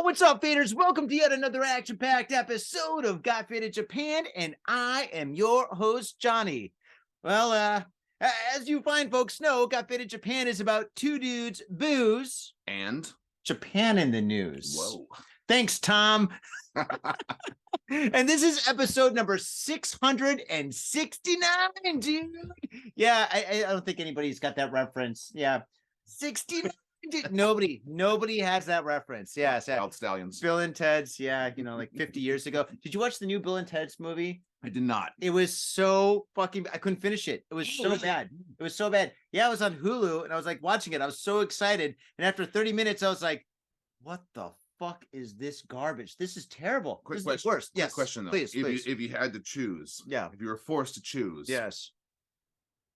what's up, faders? Welcome to yet another action-packed episode of Got Faded Japan, and I am your host, Johnny. Well, as you fine folks know, Got Faded Japan is about two dudes, booze, and Japan in the news. Whoa. Thanks, Tom. And this is episode number 669, dude. Yeah, I don't think anybody's got that reference. Yeah, 69. Nobody has that reference. Yeah, Wild Stallions. Bill and Ted's. Yeah, like 50 years ago. Did you watch the new Bill and Ted's movie? I did not. It was so fucking. I couldn't finish it. It was so bad. It was so bad. Yeah, I was on Hulu and I was like watching it. I was so excited, and after 30 minutes, I was like, "What the fuck is this garbage? This is terrible. Quick this question. is the worst." Yes, question though. please. If you had to choose, Yeah. If you were forced to choose, Yes.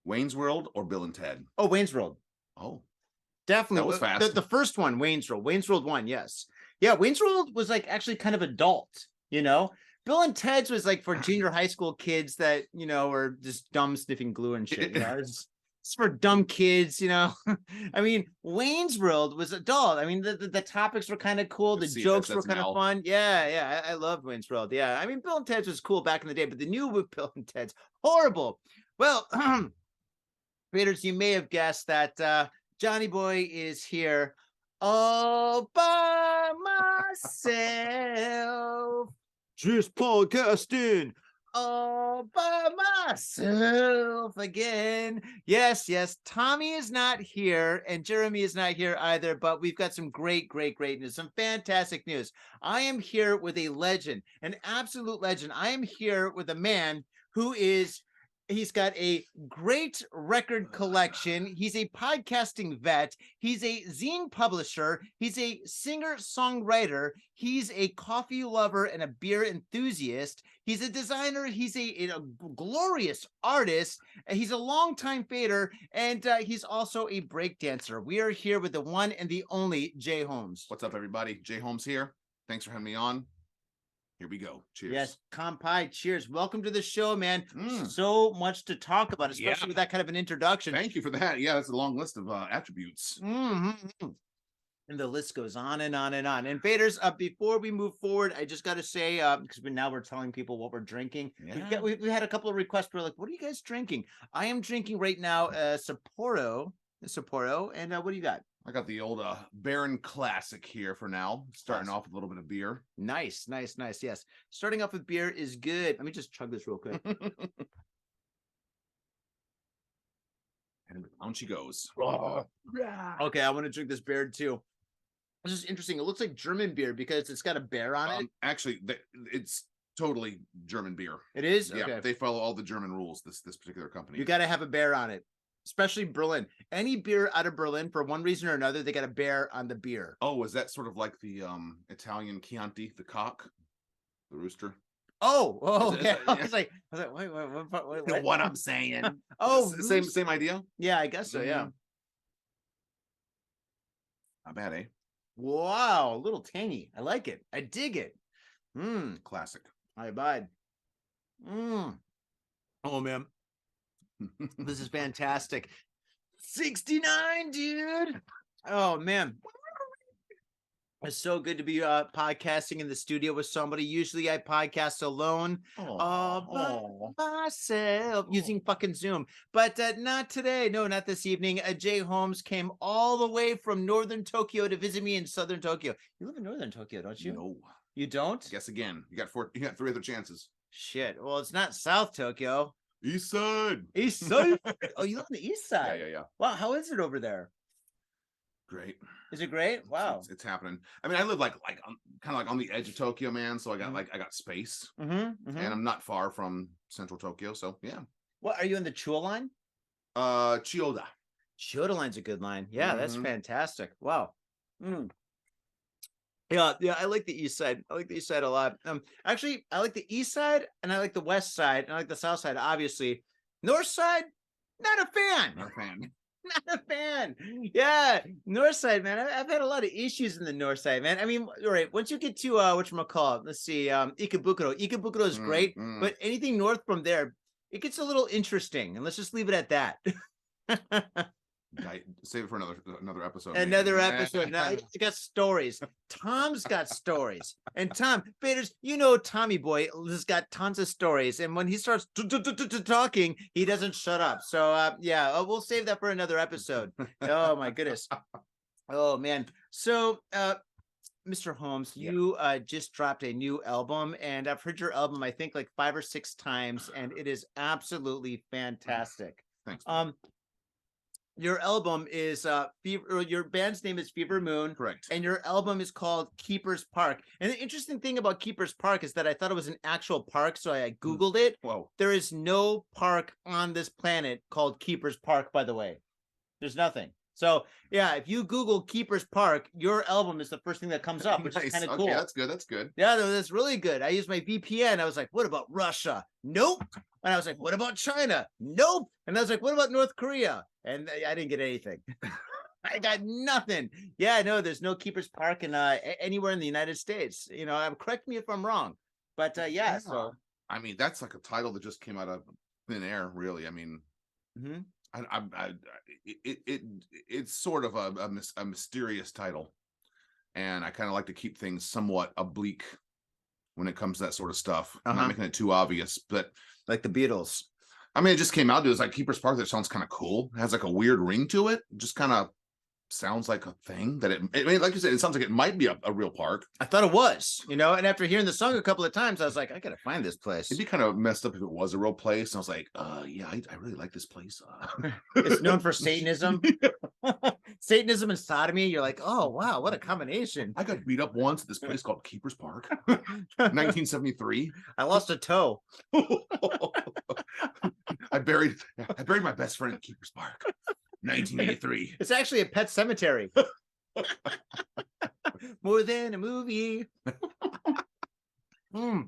Wayne's World or Bill and Ted? Oh, Wayne's World. Oh, Definitely. that was fast. The first one, Wayne's World. Wayne's World 1, yes. Yeah, Wayne's World was like actually kind of adult, Bill and Ted's was like for junior high school kids that, were just dumb sniffing glue and shit. It's for dumb kids, I mean, Wayne's World was adult. I mean, the topics were kind of cool. The jokes were kind of fun. Yeah. I loved Wayne's World. Yeah. I mean, Bill and Ted's was cool back in the day, but the new Bill and Ted's, horrible. Well, readers, you may have guessed that Johnny Boy is here all by myself. Just podcasting all by myself again. Yes. Tommy is not here and Jeremy is not here either, but we've got some great news, some fantastic news. I am here with a legend, an absolute legend. I am here with a man who he's got a great record collection. He's a podcasting vet. He's a zine publisher. He's a singer-songwriter. He's a coffee lover and a beer enthusiast. He's a designer. He's a glorious artist. He's a longtime fader, and he's also a breakdancer. We are here with the one and the only Jay Holmes. What's up, everybody? Jay Holmes here. Thanks for having me on. Here we go. Cheers. Yes, Kampai, cheers. Welcome to the show, man. So much to talk about, especially with that kind of an introduction. Thank you for that. Yeah, that's a long list of attributes. Mm-hmm. And the list goes on and on and on. And faders, before we move forward, I just got to say, because now we're telling people what we're drinking. Yeah. We had a couple of requests. We're like, what are you guys drinking? I am drinking right now Sapporo. And what do you got? I got the old Baron Classic here for now. Starting off with a little bit of beer. Nice. Yes. Starting off with beer is good. Let me just chug this real quick. And down she goes. Okay, I want to drink this beer too. This is interesting. It looks like German beer because it's got a bear on it. Actually, it's totally German beer. It is? Yeah, okay. They follow all the German rules, this particular company. You got to have a bear on it. Especially Berlin. Any beer out of Berlin, for one reason or another, they got a bear on the beer. Oh, is that sort of like the Italian Chianti, the cock, the rooster? Oh, okay. I was like, wait, what I'm saying? Oh, same idea. Yeah, I guess so. Yeah. Not bad, eh? Wow, a little tangy. I like it. I dig it. Classic. I abide. Oh man. This is fantastic. 69, dude. Oh man, it's so good to be podcasting in the studio with somebody. Usually I podcast alone by myself using fucking Zoom, but not today. No, not this evening. Jay Holmes came all the way from northern Tokyo to visit me in southern Tokyo. You live in northern Tokyo, don't you? No. You don't? Guess again. You got 3 other chances. Shit. Well, it's not South Tokyo. East side. Oh, you live on the east side. Yeah. Wow, how is it over there? Great. Is it great? Wow. It's happening. I mean, I live kind of like on the edge of Tokyo, man. So I got space, and I'm not far from central Tokyo. So yeah. What are you in the Chua line? Chiyoda. Chiyoda line's a good line. Yeah, that's fantastic. Wow. Yeah, I like the east side. I like the east side a lot. Actually, I like the east side and I like the west side and I like the south side, obviously. North side, not a fan. Not a fan. Yeah, north side, man. I've had a lot of issues in the north side, man. I mean, all right, once you get to whatchamacallit, let's see, Ikebukuro. Ikebukuro is great, but anything north from there, it gets a little interesting. And let's just leave it at that. Save it for another episode. Another episode. Now you got stories. Tom's got stories, and Tom Baders, you know, Tommy boy has got tons of stories, and when he starts talking, he doesn't shut up. So yeah, we'll save that for another episode. Oh my goodness. Oh man. So Mr. Holmes, you just dropped a new album, and I've heard your album, I think, like 5 or 6 times, and it is absolutely fantastic. Thanks. Man. Your album is Fever, your band's name is Fever Moon. Correct. And your album is called Keeper's Park. And the interesting thing about Keeper's Park is that I thought it was an actual park, so I Googled it. Whoa. There is no park on this planet called Keeper's Park, by the way. There's nothing. So yeah, if you Google Keeper's Park, your album is the first thing that comes up, which is kind of cool. Okay, that's good. That's good. Yeah, that's really good. I used my VPN. I was like, what about Russia? Nope. And I was like, what about China? Nope. And I was like, what about North Korea? And I didn't get anything. I got nothing. Yeah, no, there's no Keeper's Park in anywhere in the United States. You know, correct me if I'm wrong. But yeah, so I mean, that's like a title that just came out of thin air, really. I mean, it's sort of a mysterious title, and I kind of like to keep things somewhat oblique when it comes to that sort of stuff. I'm not making it too obvious, but like the Beatles. I mean, it just came out. It was like Keeper's Park. That sounds kind of cool. It has like a weird ring to it. Just kind of sounds like a thing that I mean, like you said, it sounds like it might be a real park. I thought it was, you know, and after hearing the song a couple of times, I was like, I gotta find this place. It'd be kind of messed up if it was a real place. And I was like, yeah, I really like this place. It's known for Satanism. Satanism and sodomy. You're like, oh wow, what a combination. I got beat up once at this place called Keeper's Park. 1973. I lost a toe. I buried my best friend at Keeper's Park. 1983. It's actually a pet cemetery. More than a movie. Oh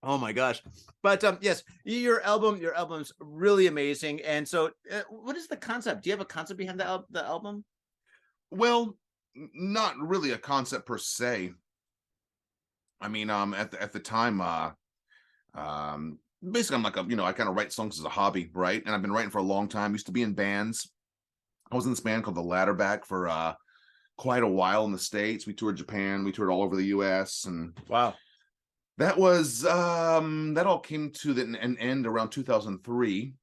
my gosh. But yes, your album's really amazing. And so what is the concept? Do you have a concept behind the album? Well, not really a concept per se. I mean, at the time, basically I'm like I kind of write songs as a hobby, right? And I've been writing for a long time. Used to be in bands. I was in this band called the Ladderback for quite a while in the States. We toured Japan, we toured all over the US, and wow. That was that all came to an end around 2003.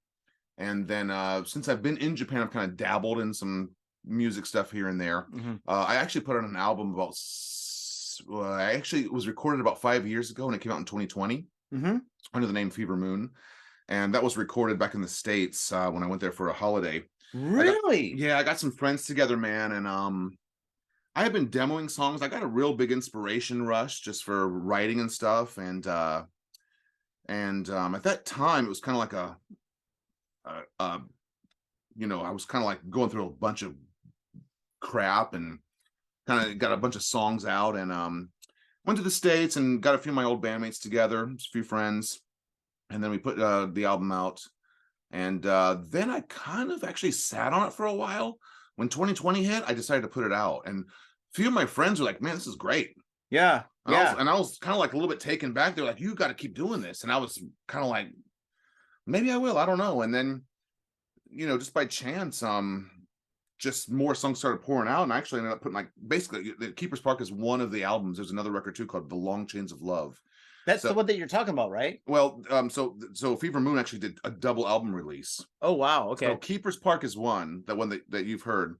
And then since I've been in Japan, I've kind of dabbled in some music stuff here and there. I actually put out an album about it was recorded about 5 years ago, and it came out in 2020 under the name Fever Moon. And that was recorded back in the States when I went there for a holiday. Really? I got some friends together, man, and I have been demoing songs. I got a real big inspiration rush just for writing and stuff, and at that time it was kind of like I was kind of like going through a bunch of crap and kind of got a bunch of songs out, and went to the States and got a few of my old bandmates together, a few friends, and then we put the album out. And then I kind of actually sat on it for a while. When 2020 hit, I decided to put it out. And a few of my friends were like, man, this is great. Yeah. And I was kind of like a little bit taken back. They're like, you got to keep doing this. And I was kind of like, maybe I will. I don't know. And then, just by chance, just more songs started pouring out. And I actually ended up putting basically, the Keeper's Park is one of the albums. There's another record too called The Long Chains of Love. That's the one that you're talking about, right? Well, so Fever Moon actually did a double album release. Oh wow, okay. So Keeper's Park is one that you've heard,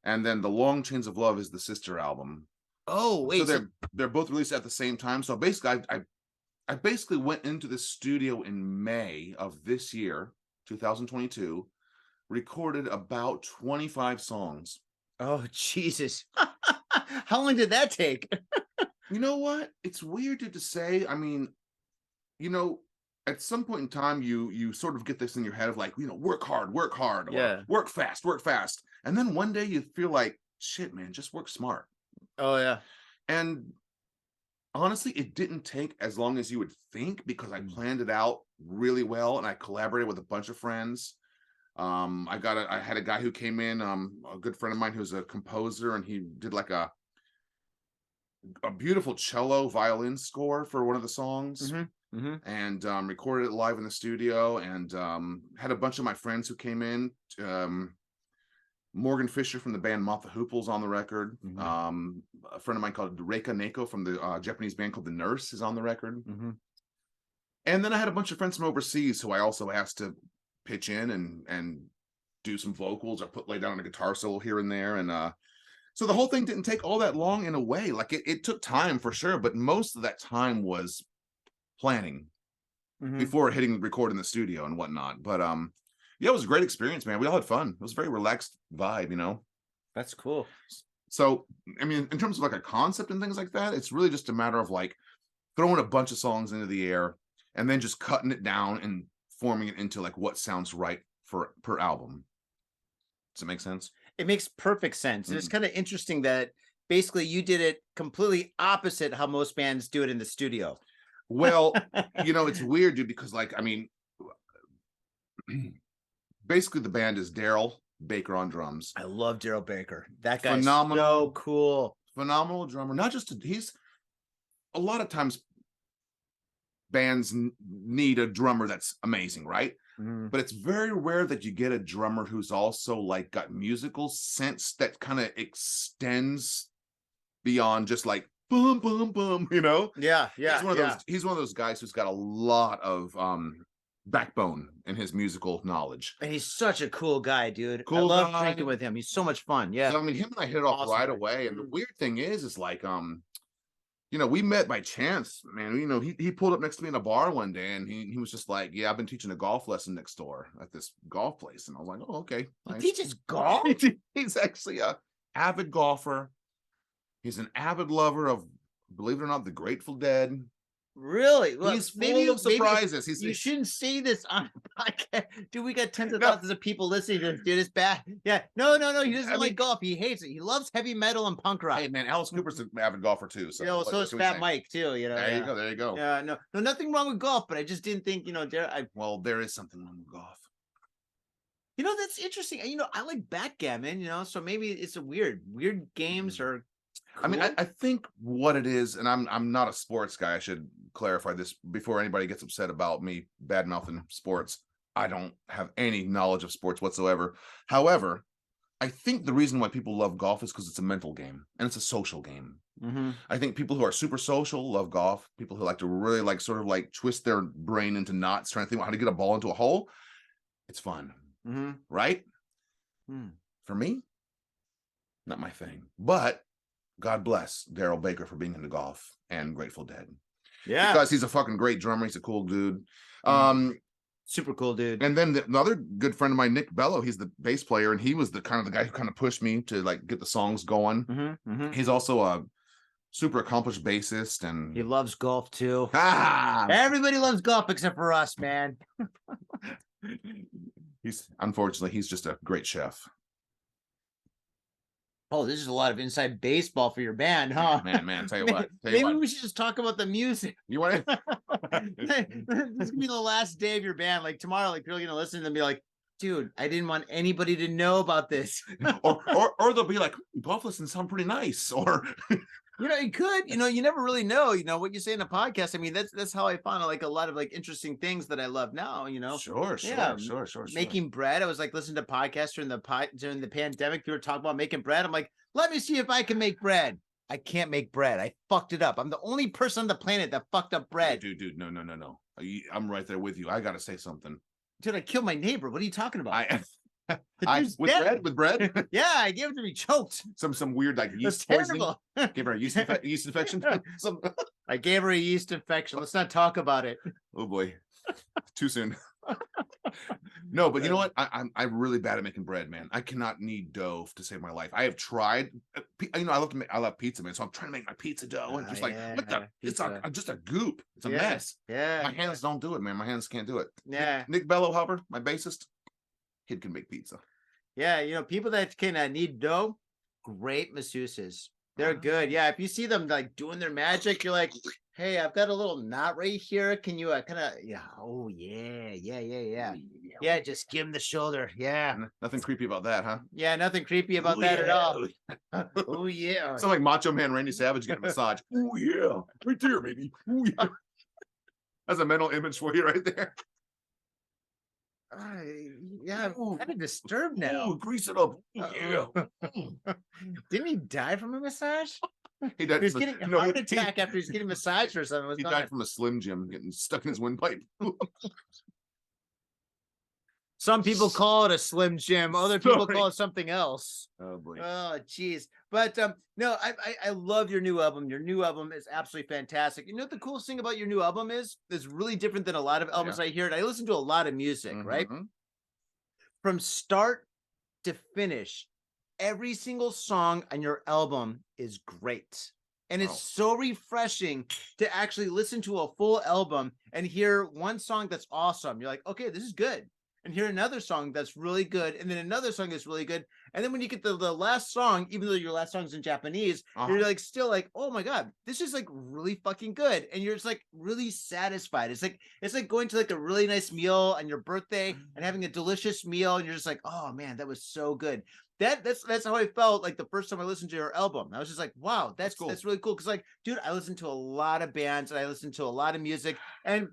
and then The Long Chains of Love is the sister album. Oh wait, so they're both released at the same time. So basically, I basically went into the studio in May of this year, 2022, recorded about 25 songs. Oh Jesus, how long did that take? You know what? It's weird to say. I mean, at some point in time, you sort of get this in your head of like, work hard, or work fast. And then one day you feel like, shit, man, just work smart. Oh, yeah. And honestly, it didn't take as long as you would think, because I planned it out really well, and I collaborated with a bunch of friends. I had a guy who came in, a good friend of mine who's a composer, and he did like a beautiful cello violin score for one of the songs, and recorded it live in the studio, and had a bunch of my friends who came in Morgan Fisher from the band Motha Hoople's on the record. A friend of mine called Reika Neko from the Japanese band called The Nurse is on the record. And then I had a bunch of friends from overseas who I also asked to pitch in and do some vocals or lay down a guitar solo here and there. And so the whole thing didn't take all that long in a way. Like it took time for sure, but most of that time was planning before hitting record in the studio and whatnot. But yeah, it was a great experience, man. We all had fun. It was a very relaxed vibe, you know. That's cool. So, I mean, in terms of like a concept and things like that, it's really just a matter of like throwing a bunch of songs into the air and then just cutting it down and forming it into like what sounds right for per album. Does it make sense? It makes perfect sense. And it's kind of interesting that basically you did it completely opposite how most bands do it in the studio. Well, you know, it's weird, dude, because like, I mean, basically the band is Daryl Baker on drums. I love Daryl Baker. That guy's phenomenal, so cool. Phenomenal drummer. Not just he's a lot of times bands need a drummer that's amazing, right? But it's very rare that you get a drummer who's also like got musical sense that kind of extends beyond just like boom, boom, boom, you know? Yeah. He's one of those guys who's got a lot of backbone in his musical knowledge. And he's such a cool guy, dude. Cool I love guy. drinking with him. He's so much fun. Yeah. So, I mean, him and I hit it off right away. And the weird thing is like, you know, we met by chance, man. You know, he pulled up next to me in a bar one day and he was just like, yeah, I've been teaching a golf lesson next door at this golf place. And I was like, oh, okay. Nice. He teaches golf? He's actually a avid golfer. He's an avid lover of, believe it or not, the Grateful Dead. Really? Well, he's full of surprises. You shouldn't say this on a podcast. Dude, we got tens of thousands of people listening to this. Dude, it's bad. Yeah. No. He doesn't like golf. He hates it. He loves heavy metal and punk rock. Hey, man, Alice Cooper's an avid golfer, too. So, you know, so is Fat Mike, too. You know, there you go. Yeah, no, nothing wrong with golf, but I just didn't think, you know, well, there is something wrong with golf. You know, that's interesting. You know, I like backgammon, you know, so maybe it's a weird games or cool. I mean, I think what it is, and I'm not a sports guy. I should clarify this before anybody gets upset about me bad-mouthing sports. I don't have any knowledge of sports whatsoever. However, I think the reason why people love golf is because it's a mental game and it's a social game. I think people who are super social love golf. People who like to really like sort of like twist their brain into knots trying to think about how to get a ball into a hole. It's fun, right? For me, not my thing. But God bless Daryl Baker for being into golf and Grateful Dead. Yeah. Because he's a fucking great drummer. He's a cool dude. Super cool dude. And then the other good friend of mine, Nick Bello, he's the bass player, and he was the guy who kind of pushed me to like get the songs going. He's also a super accomplished bassist, and he loves golf too. Everybody loves golf except for us, man. Unfortunately, he's just a great chef. Oh, this is a lot of inside baseball for your band, huh? Man, tell you what. Maybe we should just talk about the music. You want to? This is gonna be the last day of your band. Like tomorrow, like people are gonna listen and be like, dude, I didn't want anybody to know about this. or they'll be like, golf lessons sound pretty nice. Or you know, it could, you know, you never really know, you know, what you say in a podcast. I mean, that's how I found like a lot of like interesting things that I love now, you know. Sure. Making bread. I was like listening to podcasts during the pandemic. People were talking about making bread. I'm like, let me see if I can make bread. I can't make bread. I fucked it up. I'm the only person on the planet that fucked up bread. Dude, no. I'm right there with you. I gotta say something. Dude, I killed my neighbor. What are you talking about? With bread? Yeah, I gave it to me choked. Some weird like yeast poisoning. Gave her a yeast infection. I gave her a yeast infection. Let's not talk about it. Oh boy, too soon. No, but you know what? I'm really bad at making bread, man. I cannot knead dough to save my life. I have tried. You know, I love pizza, man. So I'm trying to make my pizza dough, and just it's just a goop. It's a mess. Yeah, my hands don't do it, man. My hands can't do it. Yeah, Nick Bello, my bassist, he can make pizza. Yeah, you know, people that can knead dough, great masseuses. They're good. Yeah, if you see them like doing their magic, you're like, hey, I've got a little knot right here. Can you kind of, oh, yeah, just give him the shoulder. Yeah. Nothing creepy about that, huh? Yeah, nothing creepy about that at all. Oh, yeah. Sound like Macho Man Randy Savage getting a massage. Oh, yeah. Right there, baby. Oh, yeah. That's a mental image for you right there. Yeah, I'm kind of disturbed now. Grease it up. Didn't he die from a massage? He died He was from getting a heart attack after he's getting massaged or something. he died from a Slim Jim getting stuck in his windpipe. Some people call it a Slim Jim. Other people call it something else. Oh boy. Oh, geez. But no, I love your new album. Your new album is absolutely fantastic. You know what the coolest thing about your new album is? It's really different than a lot of albums I hear. I listen to a lot of music, right? From start to finish, every single song on your album is great. And it's so refreshing to actually listen to a full album and hear one song that's awesome. You're like, okay, this is good. And hear another song that's really good, and then another song that's really good. And then when you get the last song, even though your last song's in Japanese, you're like still like, oh my God, this is like really fucking good. And you're just like really satisfied. It's like going to like a really nice meal on your birthday and having a delicious meal, and you're just like, oh man, that was so good. That's how I felt like the first time I listened to your album. I was just like, wow, that's cool. That's really cool. Cause like, dude, I listen to a lot of bands and I listen to a lot of music, and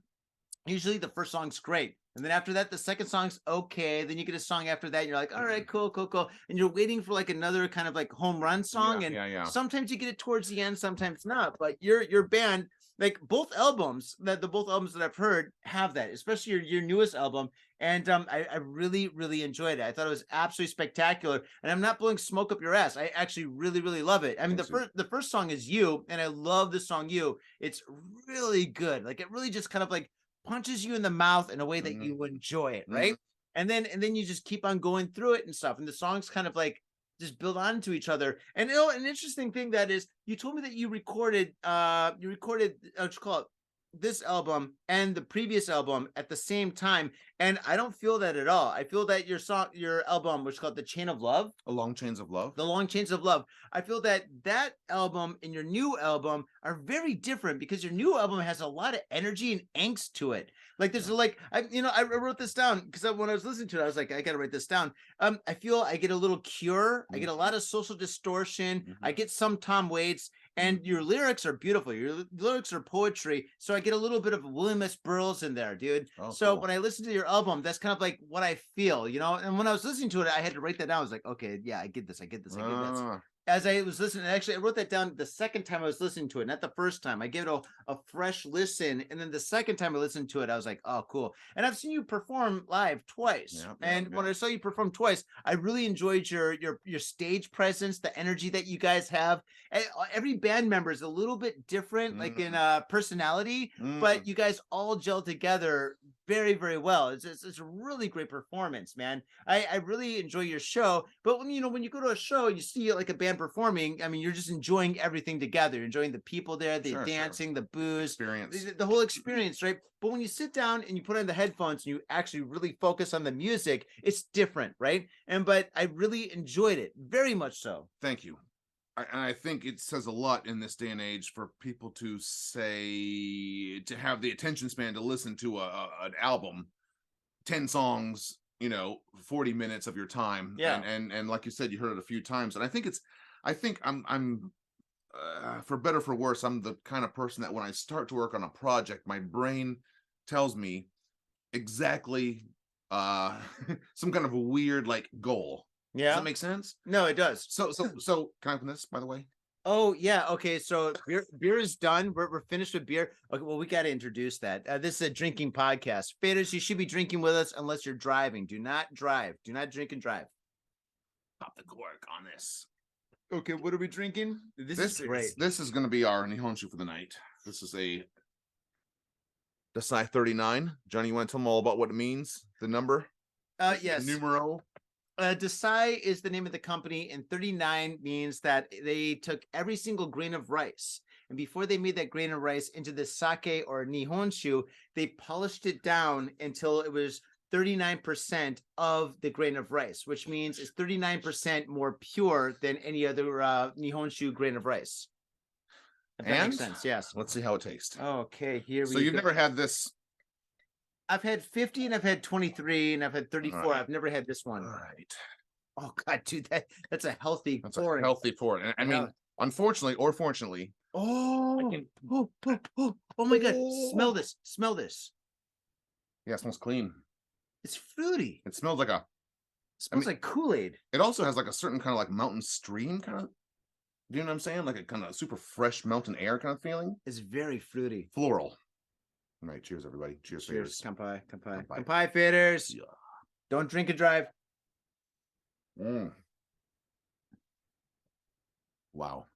usually the first song's great. And then after that, the second song's okay. Then you get a song after that, and you're like, all right, cool. And you're waiting for like another kind of like home run song. Sometimes you get it towards the end, sometimes not. But your band, like both albums that I've heard have that, especially your newest album. And I really, really enjoyed it. I thought it was absolutely spectacular. And I'm not blowing smoke up your ass. I actually really, really love it. I mean, the first song is You, and I love the song You. It's really good. Like it really just kind of like punches you in the mouth in a way that you enjoy it, right? And then you just keep on going through it and stuff, and the songs kind of like just build onto each other. And you know, an interesting thing that is, you told me that you recorded what you call it, this album and the previous album at the same time, and I don't feel that at all. I feel that your album, which is called The Chain of Love, The Long Chains of Love, I feel that album and your new album are very different, because your new album has a lot of energy and angst to it. Like there's like, I wrote this down because when I was listening to it, I was like, I gotta write this down. I feel I get a little Cure, I get a lot of Social Distortion, I get some Tom Waits, and your lyrics are beautiful. Your lyrics are poetry, so I get a little bit of William S. Burroughs in there, dude. So when I listen to your album, that's kind of like what I feel, you know. And when I was listening to it, I had to write that down. I was like, okay, yeah, I get this. As I was listening, actually, I wrote that down the second time I was listening to it, not the first time. I gave it a fresh listen, and then the second time I listened to it, I was like, oh, cool. And I've seen you perform live twice, when I saw you perform twice, I really enjoyed your stage presence, the energy that you guys have. Every band member is a little bit different, like in personality, but you guys all gel together very, very well. It's a really great performance, man. I really enjoy your show. But when you go to a show, you see like a band performing, I mean, you're just enjoying everything together. You're enjoying the people there, the dancing, the booze, the whole experience, right? But when you sit down and you put on the headphones and you actually really focus on the music, it's different, right? But I really enjoyed it, very much so. Thank you. And I think it says a lot in this day and age for people to have the attention span to listen to an album, 10 songs, 40 minutes of your time. And like you said, you heard it a few times. And I think I'm for better or for worse, I'm the kind of person that when I start to work on a project, my brain tells me exactly some kind of a weird like goal. Yeah. Does that make sense? No, it does. So can I open this, by the way? Oh yeah. Okay. So beer is done. We're finished with beer. Okay. Well, we got to introduce that. This is a drinking podcast. Faders, you should be drinking with us unless you're driving. Do not drive. Do not drink and drive. Pop the cork on this. Okay. What are we drinking? This is great. This is going to be our Nihonshu for the night. This is a Dasai 39. Johnny, you want to tell them all about what it means? The number? Yes. The numero? Dasai is the name of the company, and 39 means that they took every single grain of rice, and before they made that grain of rice into the sake or nihonshu, they polished it down until it was 39% of the grain of rice, which means it's 39% more pure than any other nihonshu grain of rice. If that makes sense, yes. Let's see how it tastes. Okay, here we go. So you've never had this? I've had 50 and I've had 23 and I've had 34. Right. I've never had this one. All right. Oh God, dude, that's a healthy pouring. A healthy pouring. I mean, unfortunately or fortunately. Oh my God. Smell this. Yeah, it smells clean. It's fruity. It smells like It smells like Kool-Aid. it also has like a certain kind of like mountain stream kind of, you know what I'm saying? Like a kind of super fresh mountain air kind of feeling. It's very fruity. Floral. All right, cheers, everybody. Cheers, Cheers. faders. Kampai. Kampai. Kampai. Kampai, faders. Yeah. Don't drink and drive. Wow.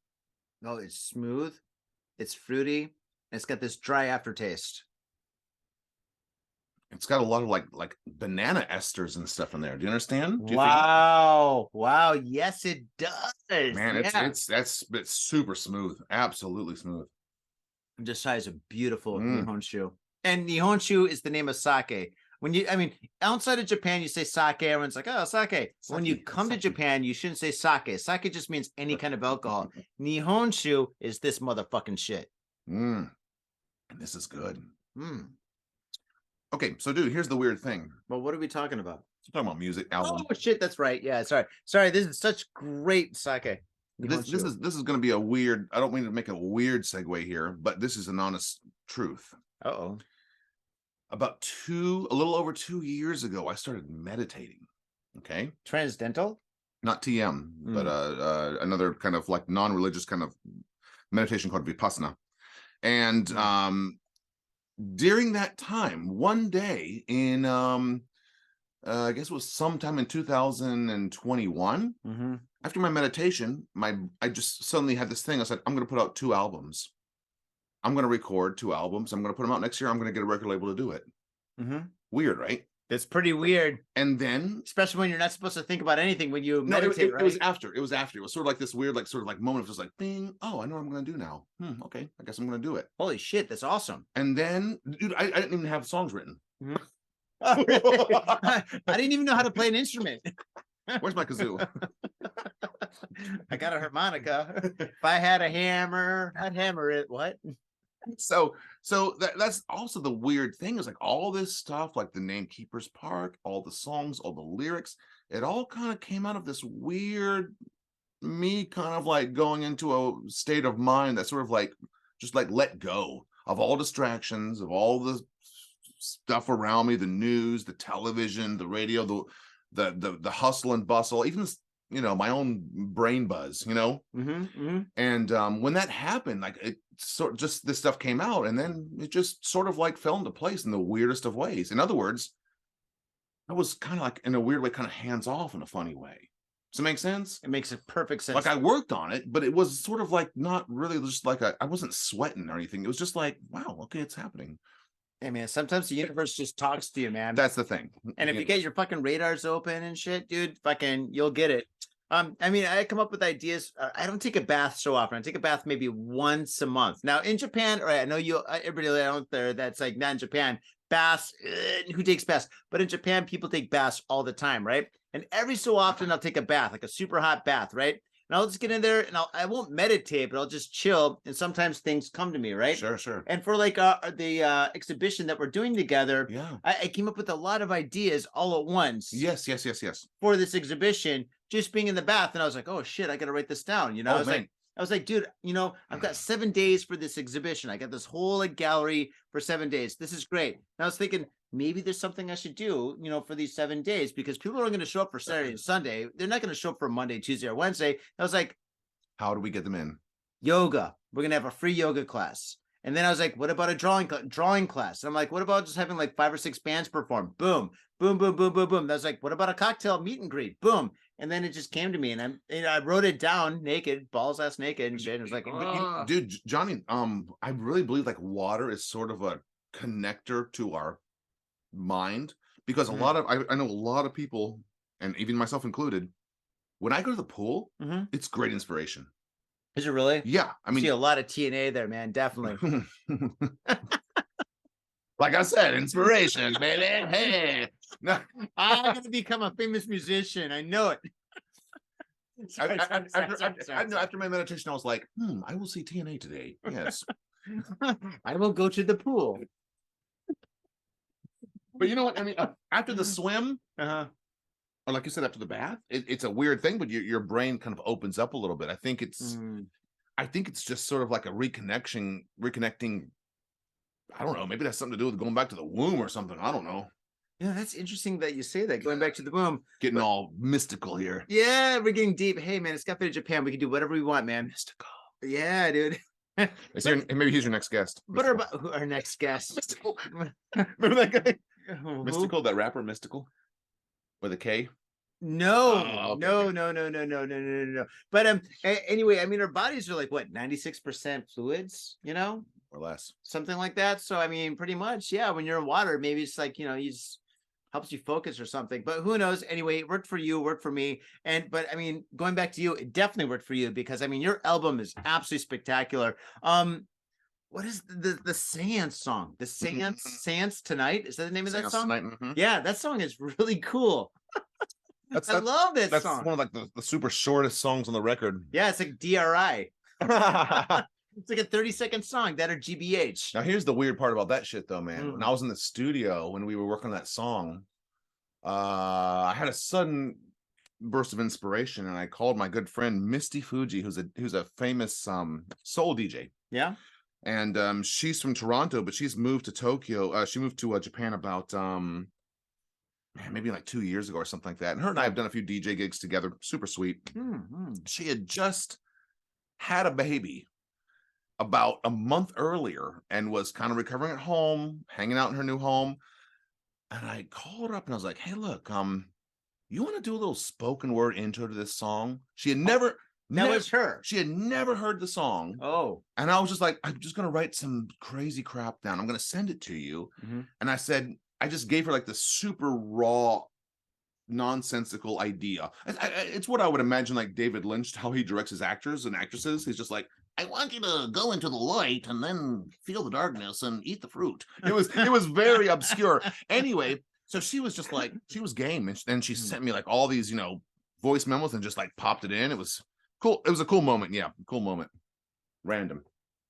No, it's smooth. It's fruity. And it's got this dry aftertaste. It's got a lot of like banana esters and stuff in there. Do you understand? Do you Wow. Wow. Yes, it does. Man, Yeah. it's super smooth. Absolutely smooth. Decides a beautiful Nihonshu. And Nihonshu is the name of sake. When you, I mean, outside of Japan, you say sake, everyone's like, oh, sake. When you come to Japan, you shouldn't say sake. Sake just means any kind of alcohol. Nihonshu is this motherfucking shit. And this is good. Okay, so dude, here's the weird thing. Well, what are we talking about? We're talking about music album. Oh shit, that's right. Yeah, sorry. This is such great sake. This is going to be a weird. I don't mean to make a weird segue here, but this is an honest truth. Uh-oh. About a little over 2 years ago, I started meditating. Okay, Transcendental, not TM, but another kind of like non-religious kind of meditation called Vipassana. And during that time, one day in I guess it was sometime in 2021. After my meditation, I just suddenly had this thing. I said, I'm going to put out 2 albums. I'm going to record 2 albums. I'm going to put them out next year. I'm going to get a record label to do it. Weird, right? That's pretty weird. And then, especially when you're not supposed to think about anything when you meditate, right? It was after. It was sort of like this weird, like sort of like moment of just like, bing. Oh, I know what I'm going to do now. Okay, I guess I'm going to do it. Holy shit, that's awesome. And then, dude, I didn't even have songs written. I didn't even know how to play an instrument. Where's my kazoo? I got a harmonica. If I had a hammer, I'd hammer it. What? So that's also the weird thing is like all this stuff, like the name Keeper's Park, all the songs, all the lyrics, it all kind of came out of this weird me kind of like going into a state of mind that sort of like just like let go of all distractions, of all the stuff around me, the news, the television, the radio, the hustle and bustle, even, you know, my own brain buzz, you know. And when that happened, like it sort of just this stuff came out, and then it just sort of like fell into place in the weirdest of ways. In other words, I was kind of like in a weird way, kind of hands off in a funny way. Does it make sense? It makes a perfect sense. Like I worked on it, but it was sort of like not really just like I wasn't sweating or anything. It was just like, wow, okay, it's happening. Hey man, sometimes the universe just talks to you, man. That's the thing. And if you get your fucking radars open and shit, dude, fucking you'll get it. I mean, I come up with ideas. I don't take a bath so often. I take a bath maybe once a month. Now in Japan, right? I know you, everybody out there that's like not in Japan, baths. Who takes baths? But in Japan, people take baths all the time, right? And every so often, I'll take a bath, like a super hot bath, right? And I'll just get in there and I won't meditate, but I'll just chill. And sometimes things come to me, right? Sure. And for like the exhibition that we're doing together, yeah, I came up with a lot of ideas all at once. Yes. For this exhibition, just being in the bath, and I was like, oh shit, I got to write this down. You know, I was like, dude, you know, I've got 7 days for this exhibition. I got this whole like gallery for 7 days. This is great. And I was thinking, maybe there's something I should do, you know, for these 7 days, because people are going to show up for Saturday and Sunday. They're not going to show up for Monday, Tuesday, or Wednesday. I was like, how do we get them in? Yoga. We're going to have a free yoga class. And then I was like, what about a drawing class? And I'm like, what about just having like 5 or 6 bands perform? Boom, boom, boom, boom, boom, boom. I was like, what about a cocktail meet and greet? Boom. And then it just came to me, and I wrote it down naked, balls ass naked, and shit. And it was like, oh. Dude, Johnny, I really believe like water is sort of a connector to our mind, because a lot of I know a lot of people, and even myself included, when I go to the pool, it's great inspiration. Is it really? Yeah, I mean, see a lot of TNA there, man. Definitely. Like I said, inspiration, baby. Hey, I got to become a famous musician. I know it. After my meditation, I was like, I will see TNA today. Yes. I will go to the pool. But you know what? I mean, after the swim, or like you said, after the bath, it's a weird thing, but your brain kind of opens up a little bit. I think it's just sort of like a reconnecting. I don't know. Maybe that's something to do with going back to the womb or something. I don't know. Yeah, that's interesting that you say that. Going back to the boom, Getting all mystical here. yeah, we're getting deep. Hey, man, it's Cafe to Japan. We can do whatever we want, man. Mystical. Yeah, dude. Maybe he's your next guest. But our next guest. Mystical. Remember that guy? Who? Mystical, that rapper Mystical? With a K? No, Oh, okay, no, okay. no, no, no, no, no, no, no. But anyway, I mean, our bodies are like what, 96% fluids, Or less. something like that. So I mean, pretty much, yeah. When you're in water, maybe it's like you just helps you focus or something. But who knows? Anyway, it worked for you, worked for me. But I mean, going back to you, it definitely worked for you because I mean, your album is absolutely spectacular. What is the Seance song? The Seance Tonight? Is that the name of that Seance song? Tonight, Yeah, that song is really cool. I love that That's song. one of like the super shortest songs on the record. Yeah, it's like DRI. Now It's like a 30-second song, that or GBH. here's the weird part about that shit though, man. When Mm. I was in the studio when we were working on that song, I had a sudden burst of inspiration and I called my good friend Misty Fuji, who's a famous soul DJ. Yeah. And she's from Toronto, but she's moved to Tokyo. She moved to Japan about maybe like 2 years ago or something like that. And her and I have done a few DJ gigs together. Super sweet. Mm-hmm. She had just had a baby about a month earlier and was kind of recovering at home, hanging out in her new home. And I called her up and I was like, "Hey, look, you want to do a little spoken word intro to this song?" She had never was her. She had never heard the song. Oh. And I was just like, "I'm just gonna write some crazy crap down. I'm gonna send it to you." Mm-hmm. And I said, I just gave her like the super raw, nonsensical idea. It's what I would imagine like David Lynch, how he directs his actors and actresses. He's just like, "I want you to go into the light and then feel the darkness and eat the fruit." It was very obscure. Anyway, so she was just like, she was game, and then she sent me like all these voice memos and just like popped it in. It was cool. It was a cool moment. Yeah, cool moment. Random.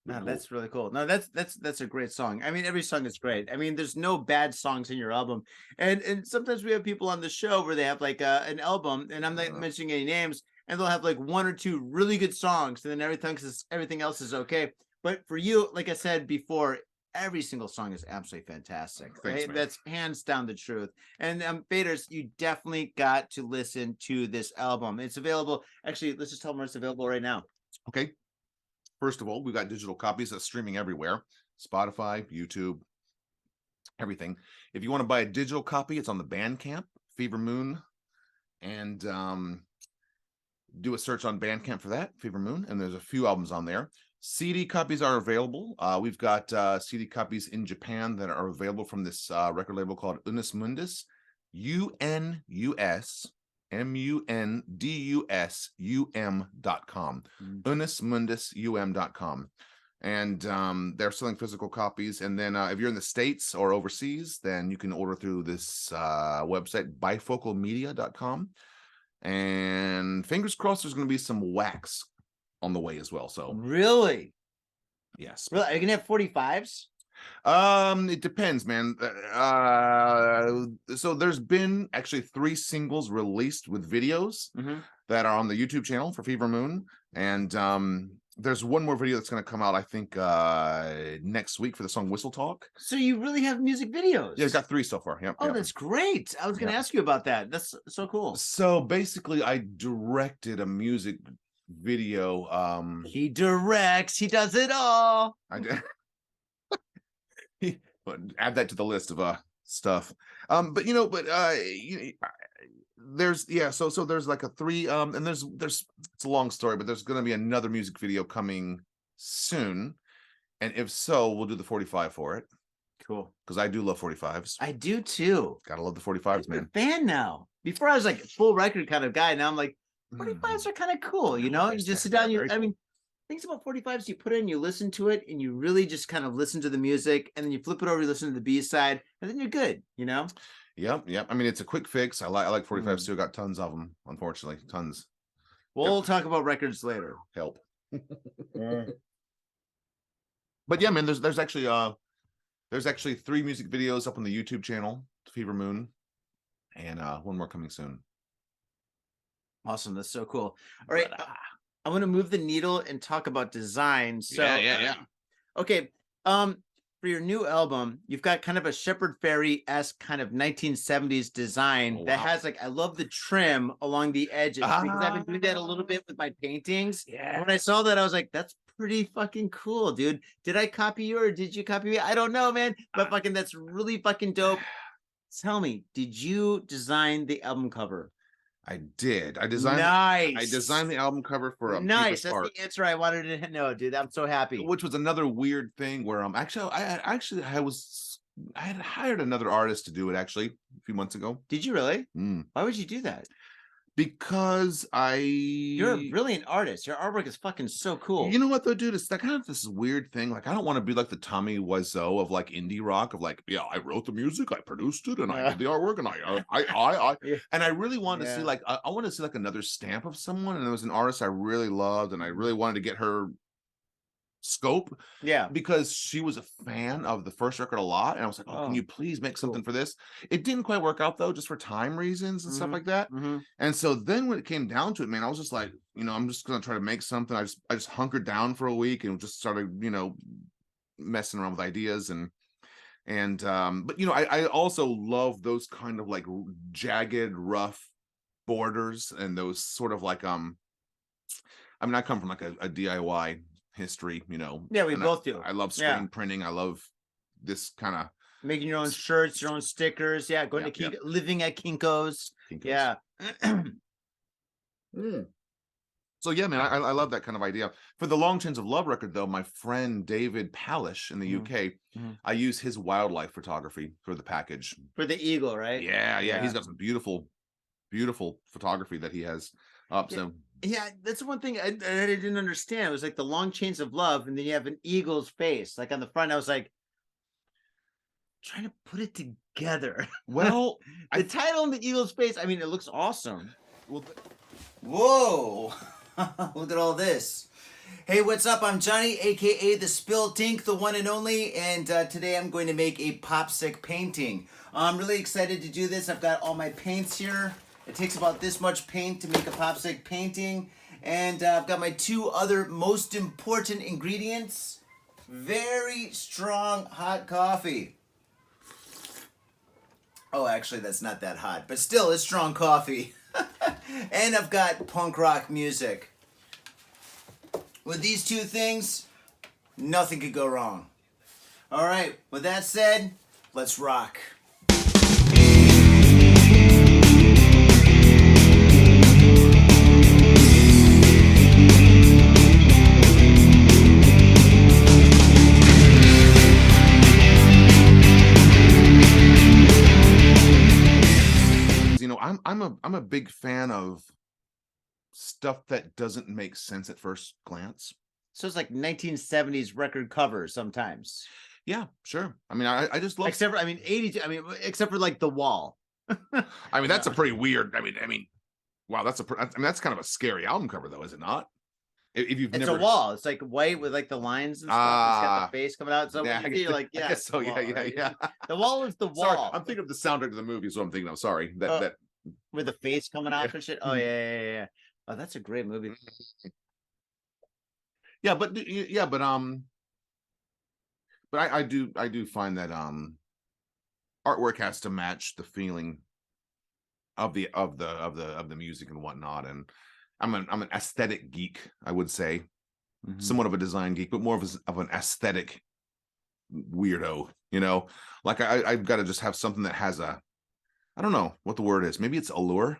No, Cool. that's really cool. No, that's a great song. I mean, every song is great. I mean, there's no bad songs in your album. And sometimes we have people on the show where they have like an album, and I'm not mentioning any names, and they'll have like one or two really good songs, and then everything else is okay. But for you, like I said before, every single song is absolutely fantastic. Thanks, Right? man. That's hands down the truth. And Faders, you definitely got to listen to this album. It's available. Actually, let's just tell them where it's available right now. Okay. First of all, we've got digital copies that's streaming everywhere. Spotify, YouTube, everything. If you want to buy a digital copy, it's on the Bandcamp, Fever Moon, and do a search on Bandcamp for that, Fever Moon, and there's a few albums on there. CD copies are available. We've got CD copies in Japan that are available from this record label called Unus Mundus, UNUSMUNDUSUM.com, unusmundusum.com. And they're selling physical copies. And then if you're in the States or overseas, then you can order through this website, bifocalmedia.com. And fingers crossed there's going to be some wax on the way as well. So Really? yes. Really? Are you gonna have 45s? It depends, man. So there's been actually 3 singles released with videos that are on the YouTube channel for Fever Moon. And there's one more video that's going to come out, I think, next week for the song Whistle Talk. So you really have music videos? Yeah, I've got 3 so far. Yep. Oh, that's great. I was going to ask you about that. That's so cool. So basically, I directed a music video. He directs. He does it all. I did. Add that to the list of stuff. There's so there's like a 3 and there's it's a long story, but there's going to be another music video coming soon, and if so, we'll do the 45 for it. Cool, because I do love 45s. I do too. Gotta love the 45s, man. I'm a fan now. Before I was like a full record kind of guy. Now I'm like 45s are kind of cool. You just sit down. I mean, things about 45s, you put in, you listen to it, and you really just kind of listen to the music, and then you flip it over, you listen to the B side, and then you're good. Yep. I mean, it's a quick fix. I like 45s too. Got tons of them, unfortunately, tons. We'll talk about records later. Help. But yeah, man, there's actually 3 music videos up on the YouTube channel, Fever Moon, and one more coming soon. Awesome, that's so cool. All right, I want to move the needle and talk about design. So yeah. Okay, for your new album, you've got kind of a Shepard Fairey-esque kind of 1970s design that has like, I love the trim along the edges because I've been doing that a little bit with my paintings. Yeah. And when I saw that, I was like, that's pretty fucking cool, dude. Did I copy you or did you copy me? I don't know, man. But fucking, that's really fucking dope. Tell me, did you design the album cover? I did. I designed the album cover for nice. That's the answer I wanted to know, dude. I'm so happy. Which was another weird thing where I had hired another artist to do it actually a few months ago. Did you really? Why would you do that? Because you're a brilliant artist. Your artwork is fucking so cool. You know what though, dude? It's that kind of this weird thing. Like, I don't want to be like the Tommy Wiseau of like indie rock of like, yeah, I wrote the music, I produced it, and I did the artwork, and I and I really wanted to see like I want to see like another stamp of someone. And there was an artist I really loved, and I really wanted to get her scope, because she was a fan of the first record a lot, and I was like, oh, can you please make something for this? It didn't quite work out though, just for time reasons and stuff like that. And so then when it came down to it, man, I was just like, you know, I'm just gonna try to make something. I just hunkered down for a week and just started, you know, messing around with ideas and but you know, I also love those kind of like jagged, rough borders and those sort of like I mean, I come from like a DIY history, you know. Yeah, we both do. I love screen printing. I love this kind of making your own shirts, your own stickers. Yeah, going to living at Kinko's. Yeah. So yeah, man, I love that kind of idea. For the Long Chains of Love record, though, my friend David Palish in the UK, I use his wildlife photography for the package. For the eagle, right? Yeah. He's got some beautiful photography that he has up. So yeah, that's one thing I didn't understand. It was like the Long Chains of Love, and then you have an eagle's face, like on the front. I was like, trying to put it together. Well, the title and the eagle's face. I mean, it looks awesome. Well, whoa! Look at all this. Hey, what's up? I'm Johnny, aka the Spilled Ink, the one and only, and today I'm going to make a popsicle painting. I'm really excited to do this. I've got all my paints here. It takes about this much paint to make a popsicle painting. And I've got my two other most important ingredients. Very strong hot coffee. Oh, actually, that's not that hot, but still, it's strong coffee. And I've got punk rock music. With these two things, nothing could go wrong. All right, with that said, let's rock. I'm a big fan of stuff that doesn't make sense at first glance. So it's like 1970s record covers sometimes. Yeah, sure. I mean, I just love, except for 82. I mean, except for like The Wall. I mean, that's a pretty weird. I mean, wow, that's that's kind of a scary album cover, though, is it not? If you've it's never... a wall. It's like white with like the lines and stuff. It's got the face coming out. So yeah, you're like, yeah, so wall, yeah. The wall is the wall. Sorry, I'm thinking of the soundtrack of the movie, so I'm thinking. I'm sorry that with the face coming out and shit. Oh yeah. Oh, that's a great movie. Yeah, but I do find that artwork has to match the feeling of the music and whatnot. And I'm an aesthetic geek, I would say, somewhat of a design geek, but more of an aesthetic weirdo. You know, like I've got to just have something that has I don't know what the word is. Maybe it's allure.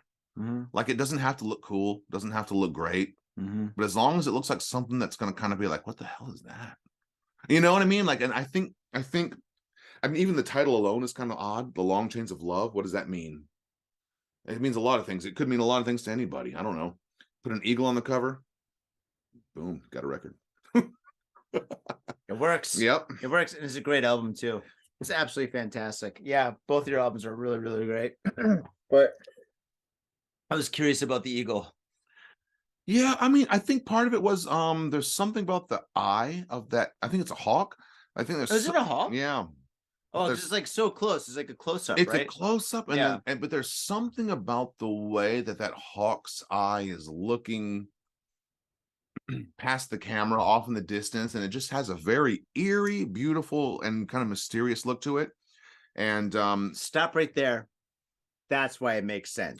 Like, it doesn't have to look cool, doesn't have to look great, but as long as it looks like something that's going to kind of be like, what the hell is that? You know what I mean? Like, and I think, I mean, even the title alone is kind of odd. The Long Chains of Love. What does that mean? It means a lot of things. It could mean a lot of things to anybody. I don't know. Put an eagle on the cover. Boom, got a record. It works. Yep. It works. And it's a great album too. It's absolutely fantastic. Yeah, both of your albums are really, really great. But I was curious about the eagle. Yeah, I mean, I think part of it was there's something about the eye of that. I think it's a hawk. I think there's Is it a hawk? Yeah. Oh, it's just like so close. It's like a close-up, it's right? a close-up, and then but there's something about the way that hawk's eye is looking past the camera off in the distance, and it just has a very eerie, beautiful, and kind of mysterious look to it. And Stop right there. That's why it makes sense.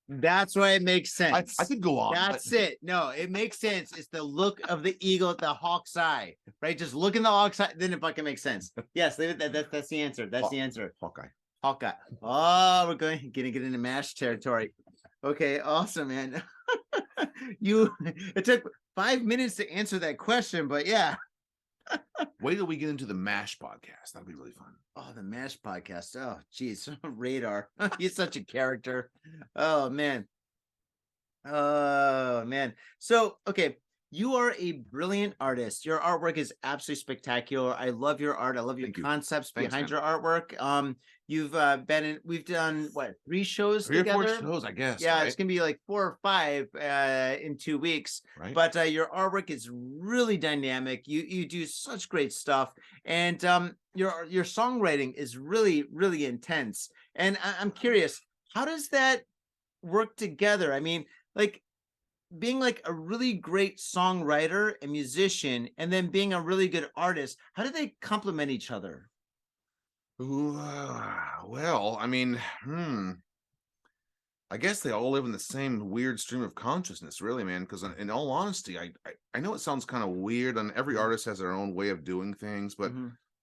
That's why it makes sense. I could go on. That's it. No, it makes sense. It's the look of the eagle at the hawk's eye, right? Just look in the hawk's eye, then it fucking makes sense. Yes, leave it. That's the answer. That's the answer. Hawkeye. Hawkeye. Oh, we're gonna get into MASH territory. Okay, awesome, man. It took 5 minutes to answer that question, but yeah. Wait till we get into the MASH podcast. That'll be really fun. Oh, the MASH podcast. Oh, geez. Radar. He's such a character. Oh, man. Oh, man. So, okay. You are a brilliant artist. Your artwork is absolutely spectacular. I love your art. I love your concepts behind your artwork. You've we've done what, 3 shows together? 3 or 4 shows, I guess. Yeah, right? it's gonna be like 4 or 5 in 2 weeks. Right. But your artwork is really dynamic. You do such great stuff, and your songwriting is really, really intense. And I'm curious, how does that work together? I mean, like, being like a really great songwriter and musician, and then being a really good artist, how do they complement each other? Well, I mean, I guess they all live in the same weird stream of consciousness, really, man. Because in all honesty, I know it sounds kind of weird, and every artist has their own way of doing things, but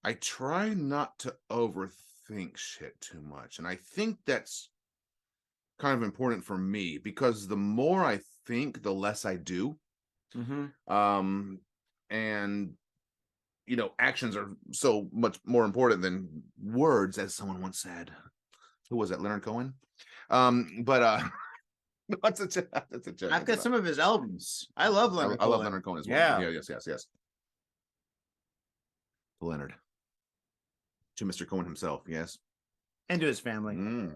I try not to overthink shit too much, and I think that's kind of important for me, because the more I think, the less I do. And actions are so much more important than words, as someone once said. Who was that? Leonard Cohen? But that's a joke. I've got some of his albums. I love Leonard Cohen. I love Leonard Cohen as well. Yeah, yes. Leonard. To Mr. Cohen himself, yes. And to his family.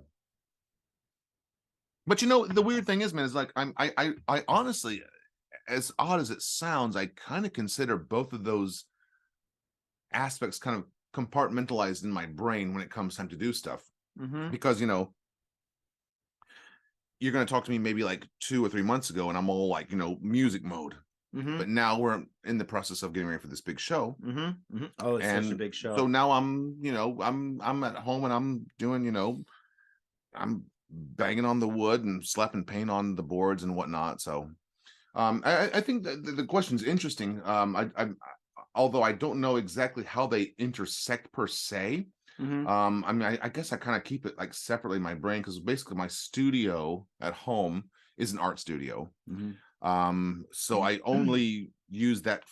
But the weird thing is, man, is like I honestly, as odd as it sounds, I kind of consider both of those aspects kind of compartmentalized in my brain when it comes time to do stuff. Because you're going to talk to me maybe like 2 or 3 months ago, and I'm all like, music mode. But now we're in the process of getting ready for this big show. Oh, it's such a big show. So now I'm at home, and I'm doing, I'm banging on the wood and slapping paint on the boards and whatnot. So I think that the question's interesting. Although I don't know exactly how they intersect per se. I mean, I guess I kind of keep it like separately in my brain, because basically my studio at home is an art studio. So I only use that.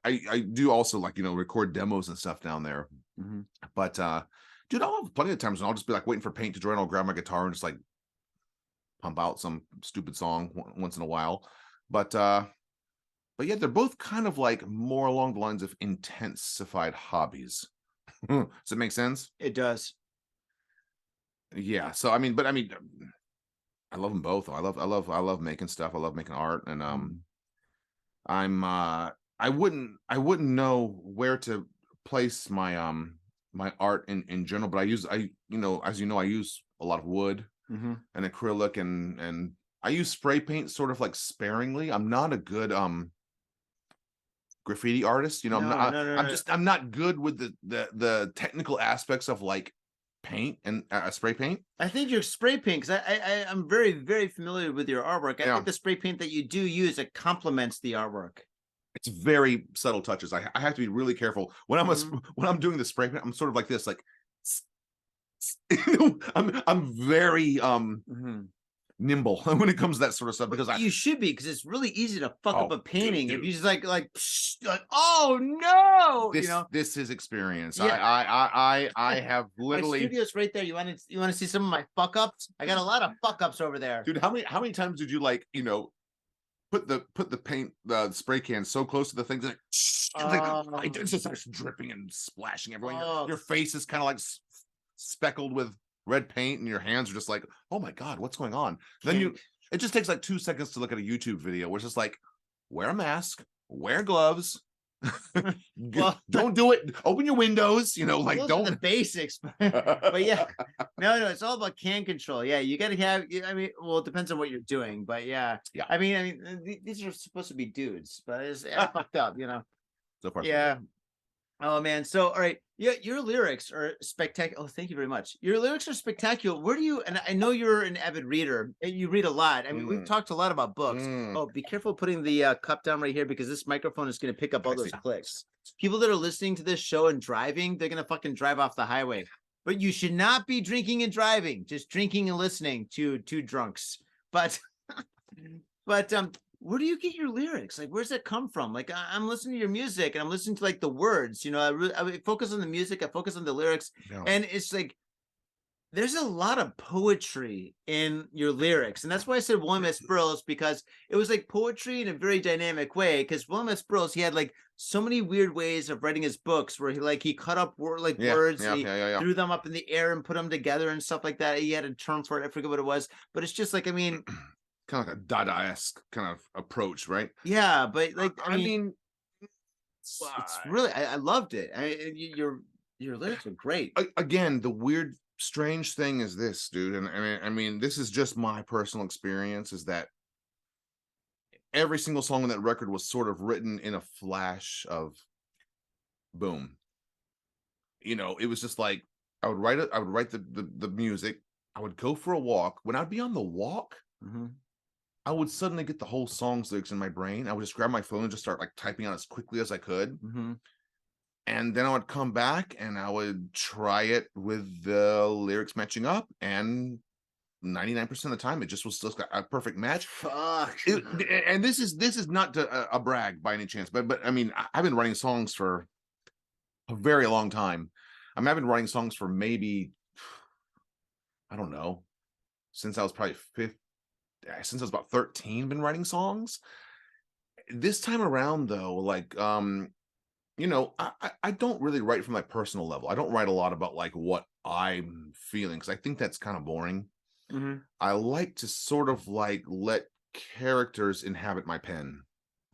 I do also, like, record demos and stuff down there. But dude, I'll have plenty of times when I'll just be like waiting for paint to dry, and I'll grab my guitar and just like pump out some stupid song once in a while. But yeah, they're both kind of like more along the lines of intensified hobbies. Does it make sense? It does. Yeah. So I mean, I love them both. I love making stuff. I love making art, and I wouldn't know where to place my my art in general, but I use I use a lot of wood and acrylic, and I use spray paint sort of like sparingly. I'm not a good graffiti artist, I'm not good with the technical aspects of like paint and spray paint. I think your spray paint, because I'm very, very familiar with your artwork. I think the spray paint that you do use, it complements the artwork. It's very subtle touches. I have to be really careful when I'm doing the spray paint. I'm sort of like this, like I'm very nimble when it comes to that sort of stuff, because you should be, because it's really easy to fuck up a painting if you just like oh no, this is experience. Yeah. I have literally, my studio's right there. You want to see some of my fuck ups? I got a lot of fuck ups over there, dude. How many times did you put the paint, the spray can so close to the things, like it just starts dripping and splashing everywhere. Your face is kind of like speckled with red paint, and your hands are just like, oh my god, what's going on? Then it just takes like 2 seconds to look at a YouTube video where it's just like, wear a mask, wear gloves, Well, Don't do it. Open your windows, like those are don't. the basics. But yeah, no, it's all about can control. Yeah, you got to have. I mean, well, it depends on what you're doing, but yeah, Yeah. I mean, these are supposed to be dudes, but it's fucked up, So far, Yeah. Oh man. So all right. Yeah, your lyrics are spectacular. Oh, thank you very much. Your lyrics are spectacular. Where do you and I know you're an avid reader and you read a lot. I mean, we've talked a lot about books. Oh, be careful putting the cup down right here because this microphone is going to pick up all those clicks. People that are listening to this show and driving, they're going to fucking drive off the highway. But you should not be drinking and driving, just drinking and listening to two drunks. But but where do you get your lyrics? Like, where's that come from? Like, I'm listening to your music and I'm listening to like the words, I focus on the music, I focus on the lyrics, and it's like, there's a lot of poetry in your lyrics. And that's why I said William S. Burroughs, because it was like poetry in a very dynamic way. Because William S. Burroughs, he had like so many weird ways of writing his books where he cut up words and he threw them up in the air and put them together and stuff like that. He had a term for it. I forget what it was, but it's just like, I mean, kind of like a Dada-esque kind of approach, right? Yeah, but like I mean, it's really I loved it. Your lyrics are great. Again, the weird, strange thing is this, dude, and I mean, this is just my personal experience. Is that every single song on that record was sort of written in a flash of boom. It was just like I would write it. I would write the music. I would go for a walk. When I'd be on the walk. I would suddenly get the whole song's lyrics in my brain. I would just grab my phone and just start like typing out as quickly as I could. And then I would come back and I would try it with the lyrics matching up. And 99% of the time, it just was just a perfect match. Fuck. And this is not a brag by any chance, but I mean, I've been writing songs for a very long time. I mean, I've been writing songs for maybe, I don't know, since I was probably since I was about 13, been writing songs. This time around though, like I don't really write from my personal level. I don't write a lot about like what I'm feeling because I think that's kind of boring. I like to sort of like let characters inhabit my pen.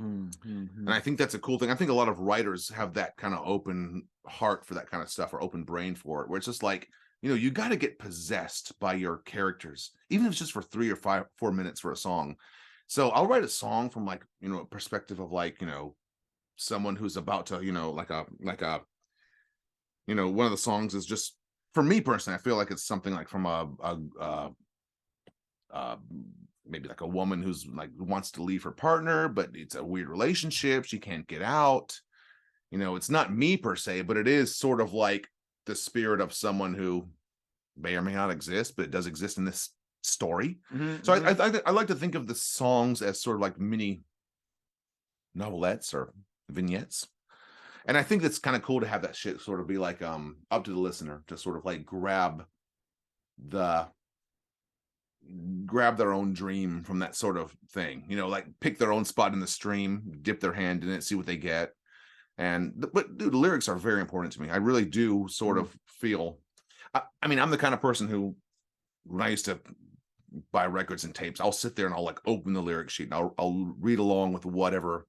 And I think that's a cool thing. I think a lot of writers have that kind of open heart for that kind of stuff, or open brain for it, where it's just like, you got to get possessed by your characters, even if it's just for 3 or 4 minutes for a song. So I'll write a song from like, a perspective of like, someone who's about to, one of the songs is just, for me personally, I feel like it's something like from maybe like a woman who's like wants to leave her partner, but it's a weird relationship. She can't get out. It's not me per se, but it is sort of like the spirit of someone who may or may not exist, but it does exist in this story. So I like to think of the songs as sort of like mini novelettes or vignettes. And I think it's kind of cool to have that shit sort of be like up to the listener to sort of like grab their own dream from that sort of thing, like pick their own spot in the stream, dip their hand in it, see what they get. But dude, the lyrics are very important to me. I really do sort of feel, I mean, I'm the kind of person who, when I used to buy records and tapes, I'll sit there and I'll like open the lyric sheet and I'll read along with whatever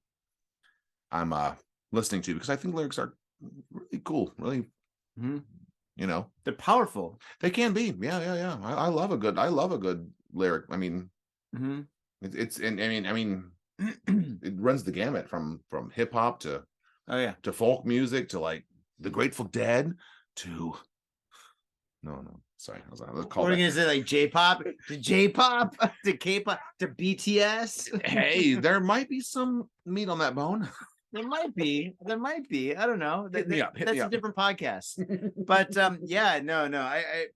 I'm listening to, because I think lyrics are really cool, really, they're powerful. They can be. Yeah. I love a good lyric. I mean, it's and I mean, it runs the gamut from hip hop to to folk music to like the Grateful Dead to sorry, I was what are you gonna say, like J-pop to J-pop to K-pop to BTS? Hey, there might be some meat on that bone. There might be. I don't know. Hit me up. That's a different podcast. But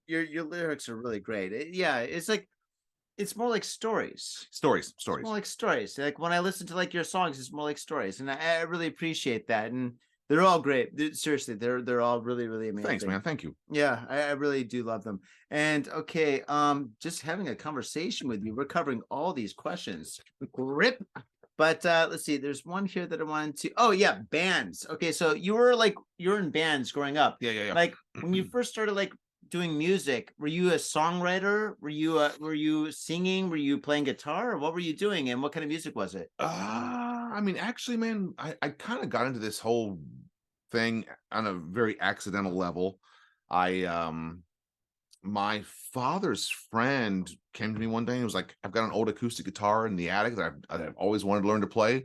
your lyrics are really great. It's like, it's more like stories. Stories. It's more like stories. Like when I listen to like your songs, it's more like stories, and I really appreciate that. And they're all great. Seriously, they're all really, really amazing. Thanks, man. Thank you. Yeah, I really do love them. And okay, just having a conversation with you, we're covering all these questions. Grip. But let's see, there's one here that I wanted to. Oh yeah, bands. Okay, so you're in bands growing up. Yeah. Like when you first started like doing music, were you a songwriter? Were you singing? Were you playing guitar? Or what were you doing? And what kind of music was it? I mean, actually, man, I kind of got into this whole thing on a very accidental level. I my father's friend came to me one day and was like, I've got an old acoustic guitar in the attic that I've always wanted to learn to play,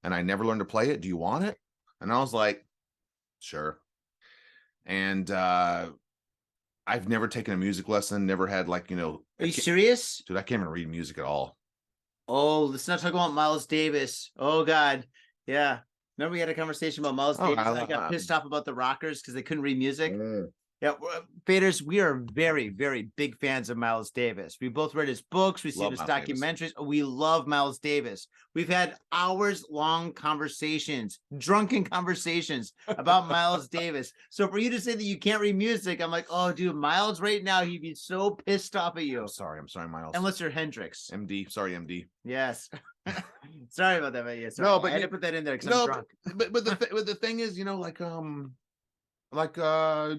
and I never learned to play it. Do you want it? And I was like, sure. And I've never taken a music lesson, never had like, Are you serious? dude, I can't even read music at all. Oh, let's not talk about Miles Davis. Oh God. Yeah. Remember we had a conversation about Miles Davis and I got pissed off about the rockers because they couldn't read music. Yeah, Faders, we are very, very big fans of Miles Davis. We both read his books. We've seen his documentaries. We love Miles Davis. We've had hours-long conversations, drunken conversations about Miles Davis. So for you to say that you can't read music, I'm like, oh, dude, Miles right now, he'd be so pissed off at you. I'm sorry, Miles. Unless you're Hendrix. MD, sorry, MD. Yes. Sorry about that, but yes. Yeah, no, but I had to put that in there because no, I'm drunk. But the thing is, I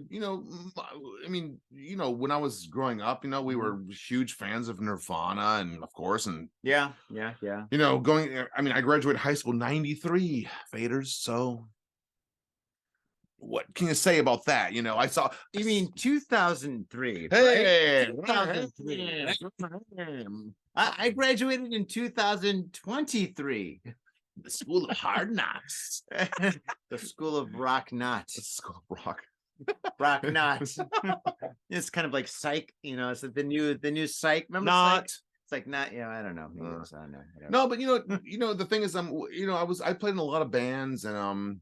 mean, when I was growing up, we were huge fans of Nirvana, and of course, and yeah. I graduated high school 93, Faders, so what can you say about that? I saw. You mean 2003? Hey, right? 2003. I graduated in 2023. The School of Hard Knocks. The School of Rock Not. The School of Rock. Rock Not. It's kind of like Psych, it's like the new Psych. Remember Not. Psych? It's like not, I don't know. Maybe I don't know. No, but the thing is, I played in a lot of bands, and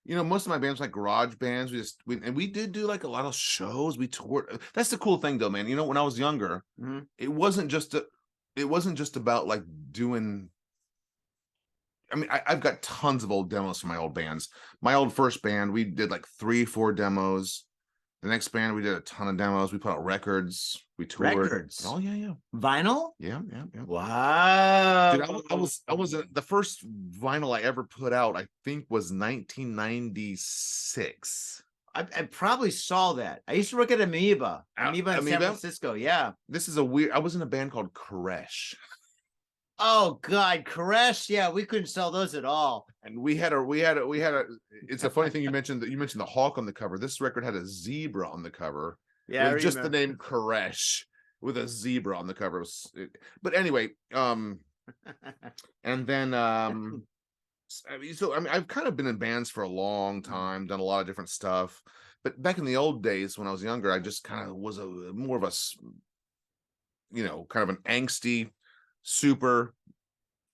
most of my bands were like garage bands. We did do like a lot of shows. We toured. That's the cool thing, though, man. When I was younger, it wasn't just about like doing. I mean, I've got tons of old demos from my old bands. My old first band, we did like 3-4 demos. The next band, we did a ton of demos. We put out records. We toured. Records. Oh yeah. Vinyl. Yeah. Wow. Dude, I was the first vinyl I ever put out, I think, was 1996. I probably saw that. I used to work at Amoeba in San Francisco. Yeah. This is I was in a band called Koresh. Oh God, Koresh. Yeah, we couldn't sell those at all. And we had a. It's a funny thing you mentioned the hawk on the cover. This record had a zebra on the cover. Yeah, with just the name Koresh with a zebra on the cover. But anyway, and then I've kind of been in bands for a long time, done a lot of different stuff. But back in the old days when I was younger, I just kind of was more of a, kind of an angsty, super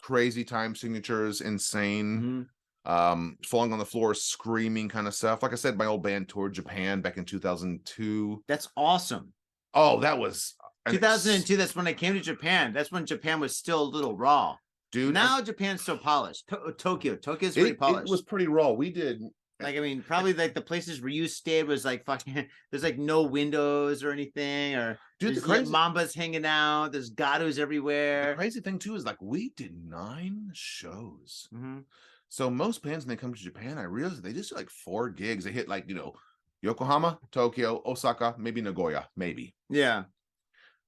crazy time signatures, insane, falling on the floor, screaming kind of stuff. Like I said, my old band toured Japan back in 2002. That's awesome. Oh, that was 2002. That's when I came to Japan. That's when Japan was still a little raw. Dude, now Japan's so polished. Tokyo's pretty polished. It was pretty raw. We did probably like the places where you stayed was like fucking. There's like no windows or anything, or dude, the crazy Mambas hanging out. There's gatos everywhere. The crazy thing too is like we did 9 shows. So most bands when they come to Japan, I realized they just do like 4 gigs. They hit like Yokohama, Tokyo, Osaka, maybe Nagoya, maybe. Yeah,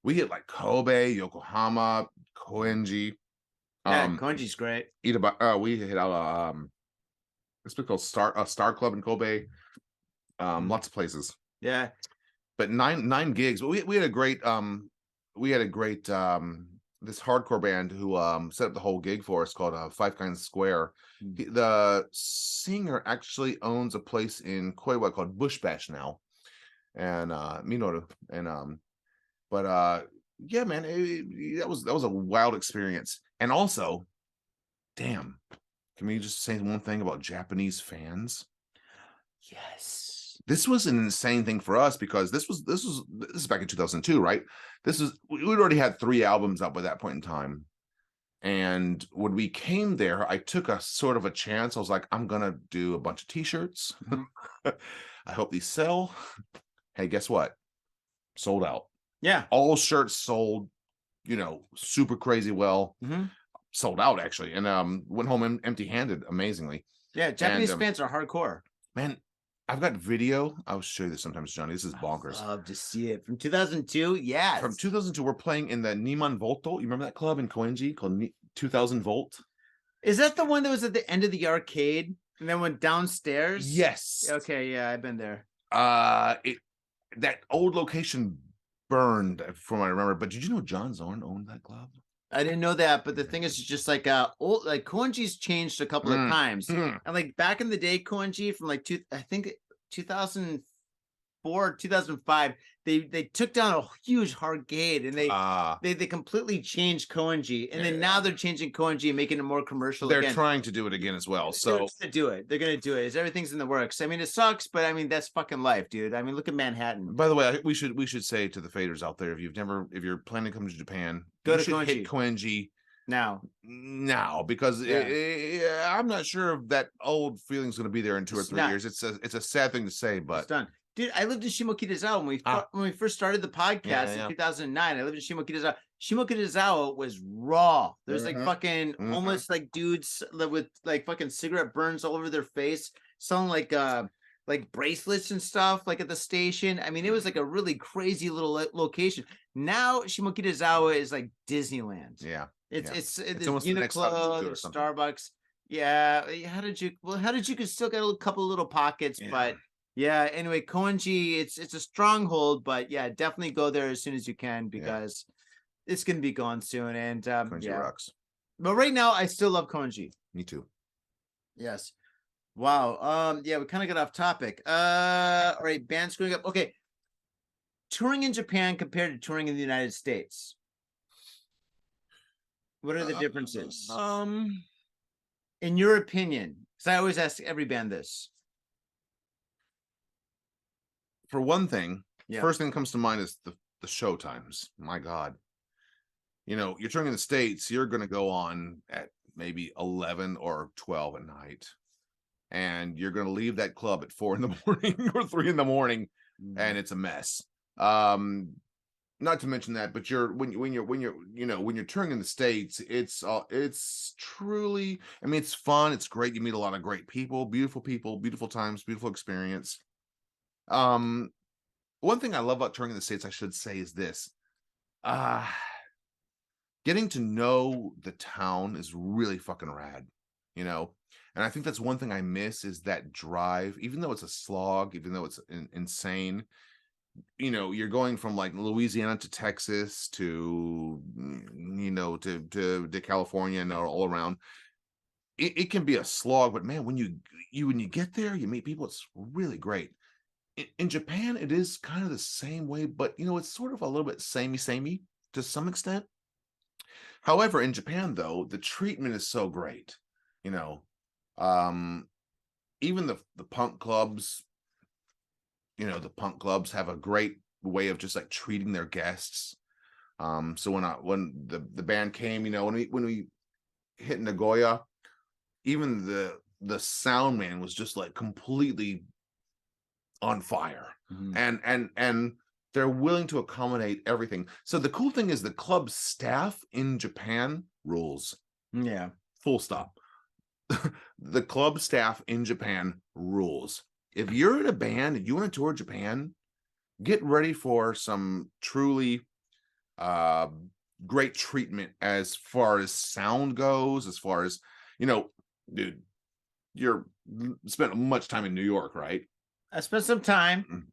we hit like Kobe, Yokohama, Koenji. Yeah, Koenji's great. We hit out it's called Star Club in Kobe. Lots of places. Yeah. But 9 gigs. But we had a great this hardcore band who set up the whole gig for us called Five Kinds Square. The singer actually owns a place in Koiwa called Bush Bash now. And Minoru. And yeah, man, that was a wild experience. And also, damn, can we just say one thing about Japanese fans? Yes. This was an insane thing for us because this is back in 2002, right? We'd already had 3 albums up by that point in time. And when we came there, I took a sort of a chance. I was like, I'm gonna do a bunch of t-shirts. I hope these sell. Hey, guess what? Sold out. Yeah. All shirts sold, super crazy well. Sold out actually. And went home empty-handed, amazingly. Yeah, Japanese fans are hardcore. Man, I've got video. I'll show you this sometimes, Johnny. This is bonkers. I'd love to see it. From 2002, yes. From 2002, we're playing in the Niman Volto. You remember that club in Koenji called 2000 Volt? Is that the one that was at the end of the arcade and then went downstairs? Yes. Okay, yeah, I've been there. That old location burned, from what I remember. But did you know John Zorn owned that club? I didn't know that, but the thing is, just like old, like Koenji's changed a couple of times, and like back in the day, Koenji from like I think 2004, 2005, they took down a huge arcade and they completely changed Koenji, and then now they're changing Koenji and making it more commercial. They're trying to do it again as well. So they're gonna do it. Everything's in the works. I mean, it sucks, but I mean that's fucking life, dude. I mean, look at Manhattan. By the way, we should say to the faders out there, if you're planning to come to Japan, go to Koenji. Hit Koenji now, because I'm not sure if that old feeling's going to be there in 2 or 3 years. It's a sad thing to say, but it's done. Dude, I lived in Shimokitazawa when we first started the podcast in 2009. I lived in Shimokitazawa. Shimokitazawa was raw. There's like fucking almost like dudes with like fucking cigarette burns all over their face, selling like bracelets and stuff like at the station. I mean, it was like a really crazy little location. Now Shimokitazawa is like Disneyland. Yeah. It's almost Uniqlo, there's Starbucks. Yeah. Harajuku still got a couple of little pockets, but yeah, anyway, Koenji, it's a stronghold, but yeah, definitely go there as soon as you can because it's gonna be gone soon. And Koenji rocks. But right now, I still love Koenji. Me too. Yes. Wow. Yeah, we kind of got off topic. All right, bands growing up. Okay. Touring in Japan compared to touring in the United States. What are the differences? In your opinion, because I always ask every band this. For one thing, first thing that comes to mind is the show times. My God. You know, you're touring in the States, you're going to go on at maybe 11 or 12 at night. And you're going to leave that club at 4 a.m. or 3 a.m, and it's a mess. Not to mention that, but when you're touring in the States, it's truly, I mean, it's fun, it's great. You meet a lot of great people, beautiful times, beautiful experience. One thing I love about touring in the States, I should say, is this. Getting to know the town is really fucking rad, you know? And I think that's one thing I miss is that drive, even though it's a slog, even though it's insane, you know, you're going from like Louisiana to Texas to, you know, to California and all around. It can be a slog, but man, when you get there, you meet people, it's really great. In Japan, it is kind of the same way, but you know, it's sort of a little bit samey to some extent. However, in Japan, though, the treatment is so great, you know. Even the punk clubs, you know, the punk clubs have a great way of just like treating their guests. So when the band came, you know, when we hit Nagoya, even the sound man was just like completely on fire, and they're willing to accommodate everything. So the cool thing is the club staff in Japan rules. Yeah, full stop. The club staff in Japan rules. If you're in a band and you want to tour Japan, get ready for some truly great treatment as far as sound goes, as far as, you know, dude, you're spent much time in New York, right? I spent some time.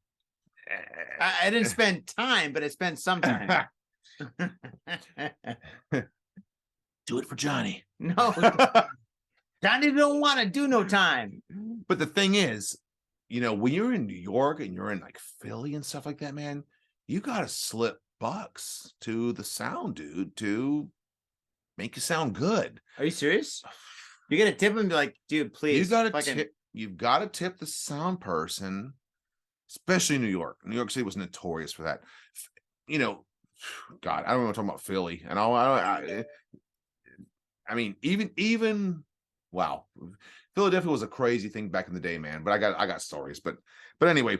I didn't spend time, but I spent some time. Do it for Johnny. No. Johnny don't want to do no time. But the thing is, you know, when you're in New York and you're in like Philly and stuff like that, man, you got to slip bucks to the sound dude to make you sound good. Are you serious? You're going to tip him and be like, dude, please. You've got to tip the sound person, especially in New York. New York City was notorious for that. You know, God, I don't want to talk about Philly. And I mean, even wow, Philadelphia was a crazy thing back in the day, man. But I got stories. But anyway,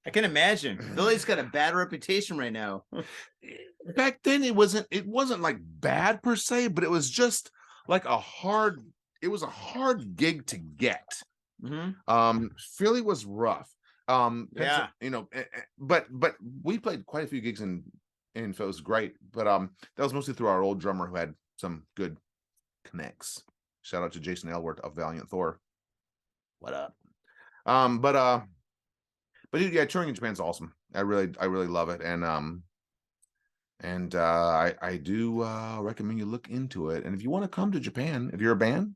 I can imagine Philly's got a bad reputation right now. Back then, it wasn't like bad per se, but it was just like a hard gig to get. Philly was rough. Yeah. You know, but we played quite a few gigs in it was great. But that was mostly through our old drummer who had some good connects. Shout out to Jason Elwart of Valiant Thor. What up? But dude, yeah, touring in Japan's awesome. I really love it. And I do recommend you look into it. And if you want to come to Japan, if you're a band,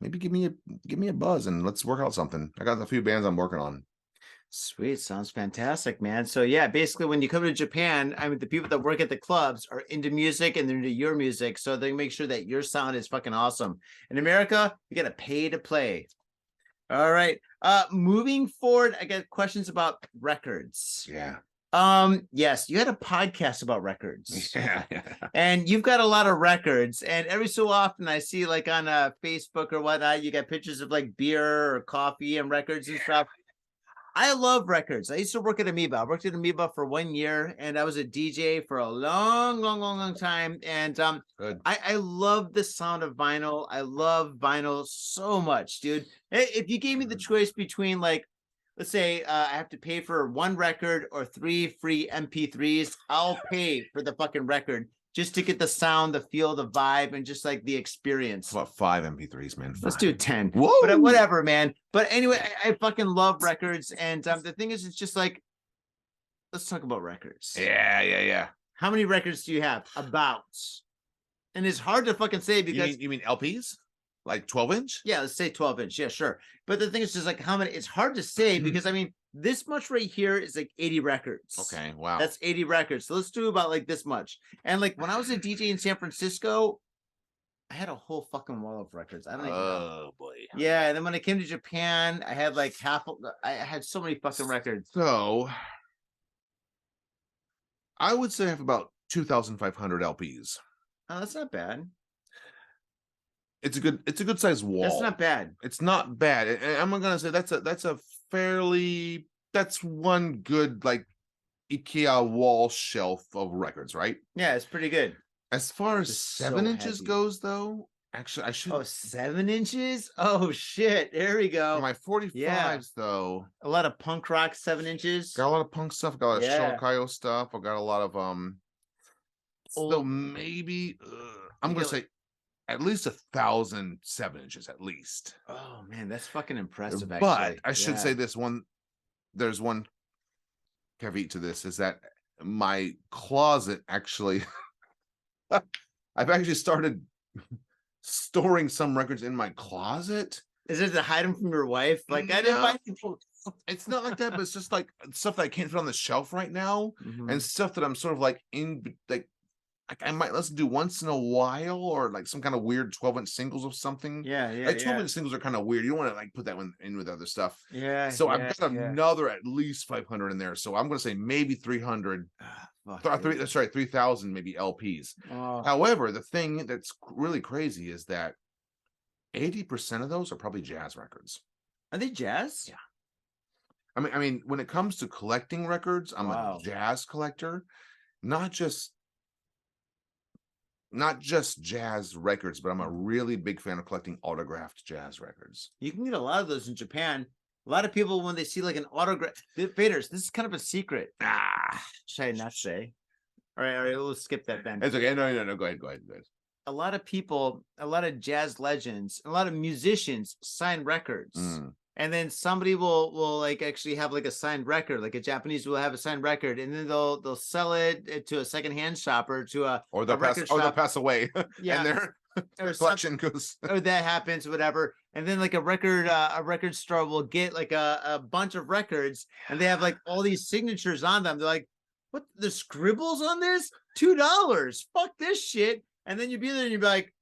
maybe give me a buzz and let's work out something. I got a few bands I'm working on. Sweet. Sounds fantastic, man. So yeah, basically when you come to Japan, I mean, the people that work at the clubs are into music and they're into your music. So they make sure that your sound is fucking awesome. In America, you got to pay to play. All right. Moving forward, I got questions about records. Yeah. Yes, you had a podcast about records. Yeah. And you've got a lot of records. And every so often I see like on Facebook or whatnot, you got pictures of like beer or coffee and records and stuff. I love records. I used to work at Amoeba. I worked at Amoeba for 1 year and I was a DJ for a long time. And I love the sound of vinyl. I love vinyl so much, dude. If you gave me the choice between like, let's say I have to pay for 1 record or 3 free MP3s, I'll pay for the fucking record just to get the sound, the feel, the vibe, and just like the experience. How about 5 MP3s, man? 5. Let's do 10. Whoa! But whatever, man. But anyway, I fucking love records. And the thing is, it's just like, let's talk about records. Yeah. How many records do you have? About. And it's hard to fucking say because... You mean LPs? Like 12-inch? Yeah, let's say 12-inch. Yeah, sure. But the thing is just like how many... It's hard to say because, I mean, this much right here is like 80 records. Okay, wow. That's 80 records. So let's do about like this much. And like when I was a DJ in San Francisco, I had a whole fucking wall of records. I don't even know. Oh boy. Yeah, and then when I came to Japan, I had like I had so many fucking records. So I would say I have about 2,500 LPs. Oh, that's not bad. It's a good size wall. That's not bad. It's not bad. And I'm gonna say that's one good like IKEA wall shelf of records, right? Yeah, it's pretty good. As far as It's 7 so inches heavy. goes, though, actually I should. Oh, 7 inches? Oh shit! There we go. For my 45s, though, a lot of punk rock 7 inches. got a lot of punk stuff. Got a lot of Shokayo stuff. I got a lot of So maybe I'm gonna say at least 1,000 7 inches at least. Oh man, that's fucking impressive. But actually. I should say this one. There's one caveat to this is that my closet actually. I've actually started storing some records in my closet. Is it to hide them from your wife? Like I didn't buy people. It's not like that, but it's just like stuff that I can't fit on the shelf right now, and stuff that I'm sort of like I might listen to once in a while, or like some kind of weird 12-inch singles of something. Yeah. Like 12-inch singles are kind of weird. You don't want to like put that one in with other stuff. Yeah. So I've got another at least 500 in there. So I'm going to say maybe 300. That's right, 3,000 maybe LPs. Oh. However, the thing that's really crazy is that 80% of those are probably jazz records. Are they jazz? Yeah. I mean, when it comes to collecting records, I'm a jazz collector, not just jazz records, but I'm a really big fan of collecting autographed jazz records. You can get a lot of those in Japan. A lot of people, when they see like an autograph, Faders, this is kind of a secret. Should I not say? All right, we'll skip that then. It's okay. No. Go ahead. A lot of people, a lot of jazz legends, a lot of musicians sign records. And then somebody will like actually have like a signed record, like a Japanese will have a signed record, and then they'll sell it to a secondhand shop or to a record shop. They'll pass away. Yeah. And their collection goes. Or that happens, whatever. And then like a record store will get like a bunch of records, and they have like all these signatures on them. They're like, what? The scribbles on this? $2. Fuck this shit. And then you'd be there and you'd be like,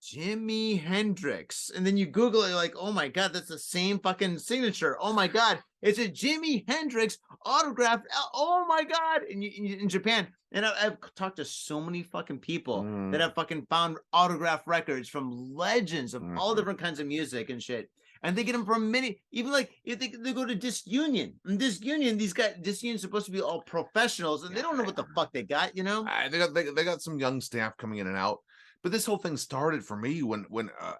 Jimi Hendrix, and then you Google it, you're like, oh my god, that's the same fucking signature. Oh my god, it's a Jimi Hendrix autograph. Oh my god, in Japan. And I've talked to so many fucking people that have fucking found autograph records from legends of all different kinds of music and shit. And they get them from many, even like if they go to Disc Union. And Disc Union, Disc Union's supposed to be all professionals, and they don't know what the fuck they got, you know? They got some young staff coming in and out. But this whole thing started for me when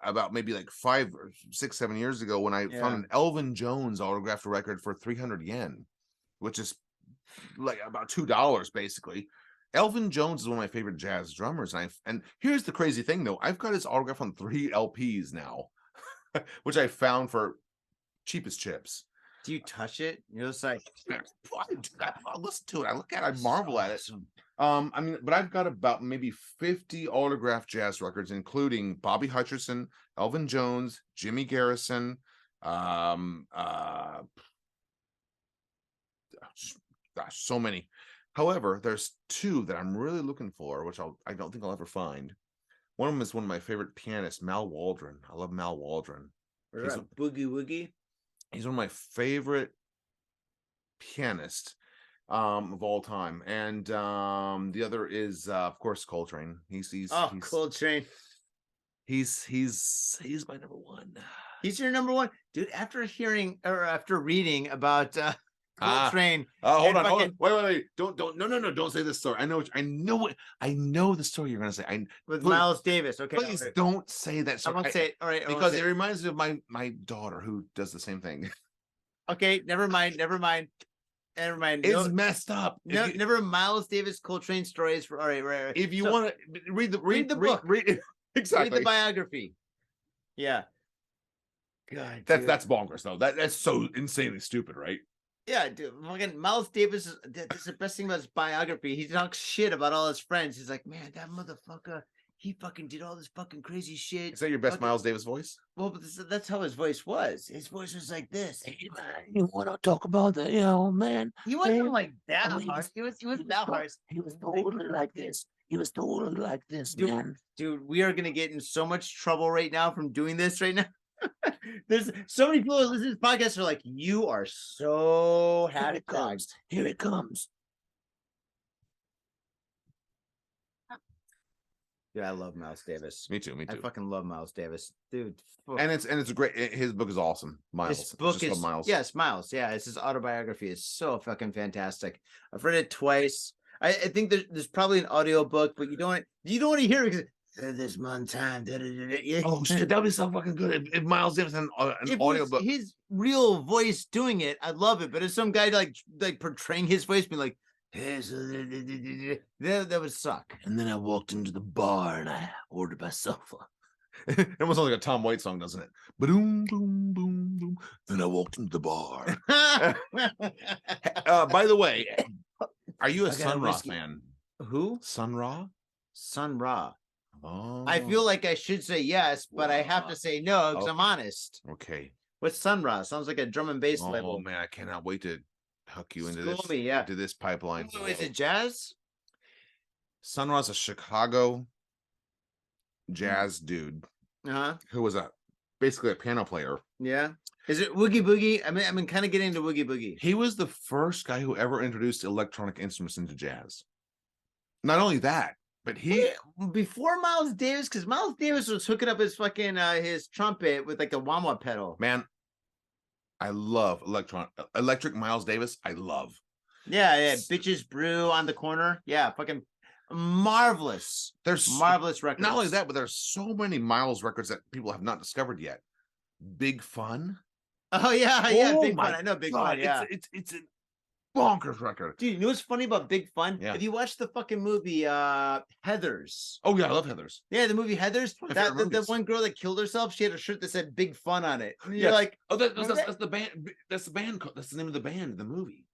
about maybe like 5 or 6, 7 years ago when I found an Elvin Jones autographed record for 300 yen, which is like about $2 basically. Elvin Jones is one of my favorite jazz drummers, and here's the crazy thing though, I've got his autograph on 3 LPs now, which I found for cheap as chips. Do you touch it? You're just like, I listen to it, I look at it, I marvel at it. I mean, but I've got about maybe 50 autographed jazz records, including Bobby Hutcherson, Elvin Jones, Jimmy Garrison, gosh, so many. However, there's 2 that I'm really looking for, which I don't think I'll ever find. One of them is one of my favorite pianists, Mal Waldron. I love Mal Waldron. He's a boogie woogie. He's one of my favorite pianists of all time. And the other is of course Coltrane. He's Coltrane. He's my number 1. He's your number 1, dude. After reading about Coltrane. Hold on. Wait. Don't say this story. I know the story you're gonna say. With Miles Davis. Okay. Please don't say that story. I won't say it. All right. Because it reminds me of my daughter who does the same thing. Okay, never mind. It's messed up. No, never Miles Davis Coltrane stories for all right. If you want to read the book. Exactly. Read the biography. Yeah. God, that's bonkers though. That's so insanely stupid, right? Yeah, dude. Fucking Miles Davis. That's the best thing about his biography. He talks shit about all his friends. He's like, man, that motherfucker. He fucking did all this fucking crazy shit. Is that your best Miles Davis voice? Well, but that's how his voice was. His voice was like this. Hey man, you want to talk about the, man? He wasn't like that I mean, harsh. He wasn't that harsh. He was totally like this. He was totally like this, Dude, man. Dude, we are gonna get in so much trouble right now from doing this right now. There's so many people who listen to this podcast are like, you are so Here it comes. Here it comes. Yeah, I love Miles Davis. Me too. I fucking love Miles Davis, dude. And it's a great. His book is awesome. Miles. His book is Miles. Yes, Miles. Yeah, it's his autobiography. It's so fucking fantastic. I've read it twice. I think there's probably an audio book, but you don't want to hear it because this one time. Oh shit, that'd be so fucking good if Miles Davis had an audio book. His real voice doing it, I'd love it. But if some guy like portraying his voice, being like, hey, so that would suck. And then I walked into the bar and I ordered myself a. It almost sounds like a Tom Waits song, doesn't it? Boom, boom, boom, boom. Then I walked into the bar. By the way, are you a Sun Ra fan? Who? Sun Ra? Sun Ra. Oh. I feel like I should say yes, but I have to say no because I'm honest. Okay. What's Sun Ra? Sounds like a drum and bass label. Oh man, I cannot wait to hook you into into this pipeline. Oh, is it jazz? Sun Ra's a Chicago jazz dude who was basically a piano player. Yeah. Is it Woogie Boogie? I mean, I'm kind of getting into Woogie Boogie. He was the first guy who ever introduced electronic instruments into jazz. Not only that, but before Miles Davis, because Miles Davis was hooking up his fucking his trumpet with like a wah-wah pedal. Man, I love electric Miles Davis. I love. Yeah. Bitches Brew on the corner. Yeah, fucking marvelous. There's marvelous records. Not only that, but there's so many Miles records that people have not discovered yet. Big Fun. Oh yeah, Big Fun. I know Big Fun. Yeah, it's a bonkers record. Dude, you know what's funny about Big Fun? Yeah. If you watch the fucking movie Heathers. Oh yeah, I love Heathers. Yeah, the movie Heathers. The one girl that killed herself, she had a shirt that said Big Fun on it. And you're like, oh, that's the band. That's the band. That's the name of the band in the movie.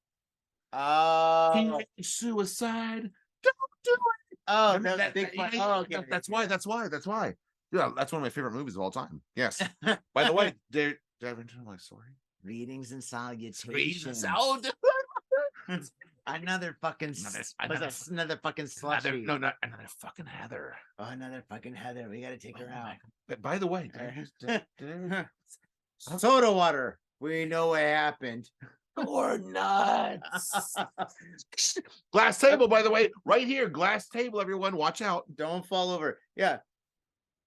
Suicide. Don't do it. Oh, that's Big Fun. Oh, okay. That's why. Yeah, that's one of my favorite movies of all time. Yes. By the way, did I ever tell my story? Greetings and salutations. Another fucking another fucking slushy. Another fucking Heather. Oh, another fucking Heather. We gotta take her out. But by the way, soda water. We know what happened. Or nuts. Glass table, by the way, right here. Glass table, everyone. Watch out. Don't fall over. Yeah.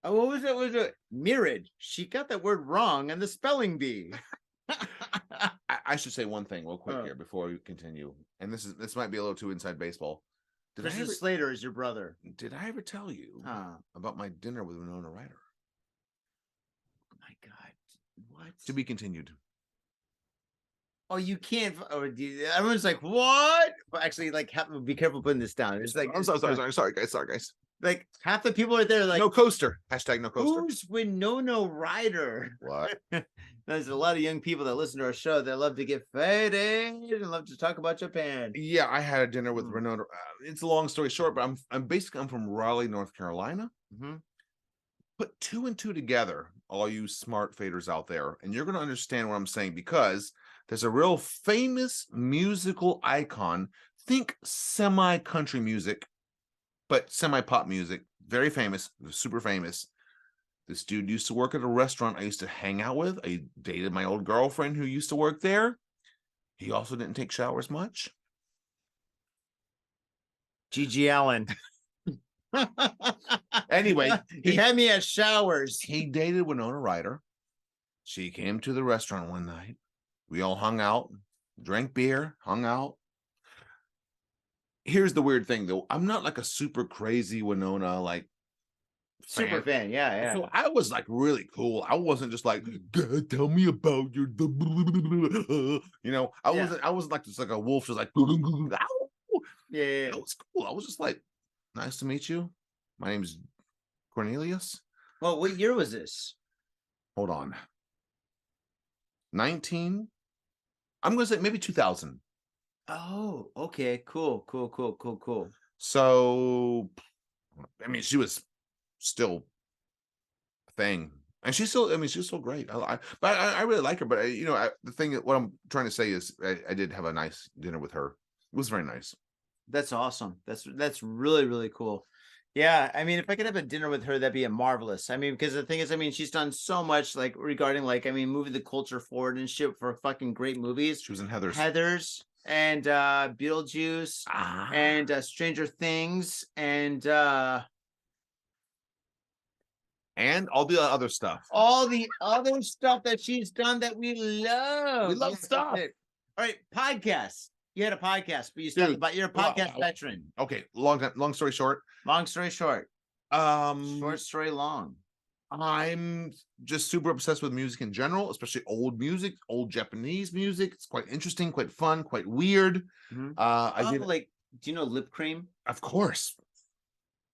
Oh, what was it? Was it mirrored? She got that word wrong on the spelling bee. I should say one thing real quick here before we continue. And this might be a little too inside baseball. Christian Slater is your brother. Did I ever tell you about my dinner with Winona Ryder? Oh my God. What? To be continued. Oh, you can't. Oh, everyone's like, what? But actually, like, be careful putting this down. It's like, I'm sorry, guys. Like, half the people right there are like, no coaster. Hashtag no coaster. Who's Winona Ryder? What? There's a lot of young people that listen to our show that love to get faded and love to talk about Japan. Yeah, I had a dinner with Winona. It's a long story short, but I'm from Raleigh, North Carolina. Put 2 and 2 together, all you smart faders out there, and you're going to understand what I'm saying, because there's a real famous musical icon. Think semi-country music, but semi-pop music. Very famous, super famous. This dude used to work at a restaurant I used to hang out with. I dated my old girlfriend who used to work there. He also didn't take showers much. G.G. Allen. Anyway, he had me at showers. He dated Winona Ryder. She came to the restaurant one night. We all hung out, drank beer, hung out. Here's the weird thing, though. I'm not like a super crazy Winona, like, super fan. Yeah. So I was like really cool. I wasn't just like, God, tell me about your, I wasn't like just like a wolf, just like, yeah. It was cool. I was just like, nice to meet you. My name's Cornelius. Well, what year was this? Hold on. 19. I'm gonna say maybe 2000. Oh, okay, cool. So, I mean, she was still a thing, and she's still great. I really like her. But what I'm trying to say is, I did have a nice dinner with her. It was very nice. That's awesome. That's really, really cool. Yeah, I mean, if I could have a dinner with her, that'd be a marvelous. I mean, because the thing is, I mean, she's done so much, like, regarding, like, I mean, moving the culture forward and shit for fucking great movies. She was in Heathers and Beetlejuice and Stranger Things and all the other stuff. All the other stuff that she's done that we love. We love stuff. All right, podcasts. You had a podcast, but you started about you're a podcast veteran. Okay, long story short. Long story short. Short story long. I'm just super obsessed with music in general, especially old music, old Japanese music. It's quite interesting, quite fun, quite weird. Do you know Lip Cream? Of course.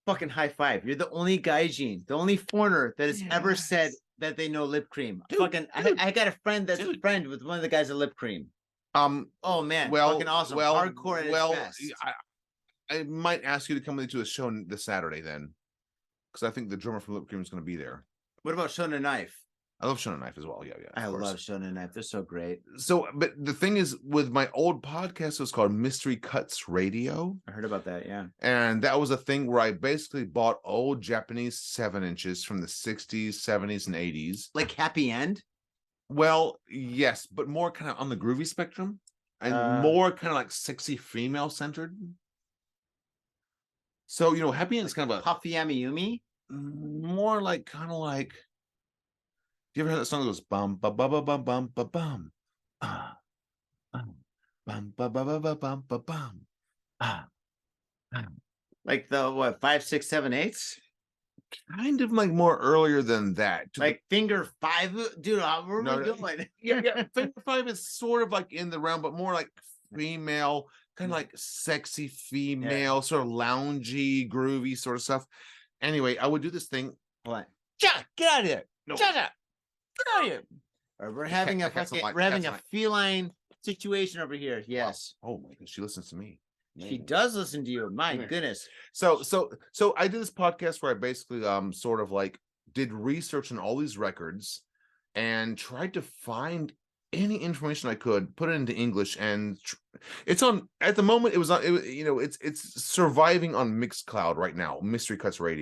Fucking high five. You're the only gaijin, the only foreigner that has ever said that they know Lip Cream. I got a friend that's a friend with one of the guys at Lip Cream. Oh man, fucking awesome. Hardcore at its best. I might ask you to come with me to a show this Saturday then, because I think the drummer from Lip Cream is going to be there. What about Shonen Knife? I love Shonen Knife as well. Yeah. I love Shonen Knife. They're so great. So, but the thing is, with my old podcast, it was called Mystery Cuts Radio. I heard about that, yeah. And that was a thing where I basically bought old Japanese 7-inches from the 60s, 70s, and 80s. Like Happy End? Well, yes, but more kind of on the groovy spectrum, and more kind of like sexy female centered. So, Happy End is kind of a Puffy Amiyumi? More like kind of like. Do you ever heard that song that goes bum ba ba ba bum bum ba bum bum ba ba ba ba bum ba bum like the what 5, 6, 7, 8? Kind of like more earlier than that. Like Finger 5, dude. Where are we going? Yeah. Finger 5 is sort of like in the realm, but more like female, kind of like sexy female, sort of loungy, groovy sort of stuff. Anyway, I would do this thing. What? Shut! Get out of here! No. Shut up! Get out of here! We're having a feline situation over here. Yes. Oh my goodness, she listens to me. She does listen to you. My goodness. So I did this podcast where I basically sort of like did research on all these records and tried to find any information I could, put it into English, and it's on at the moment. It's surviving on Mixcloud right now. Mystery Cuts Radio.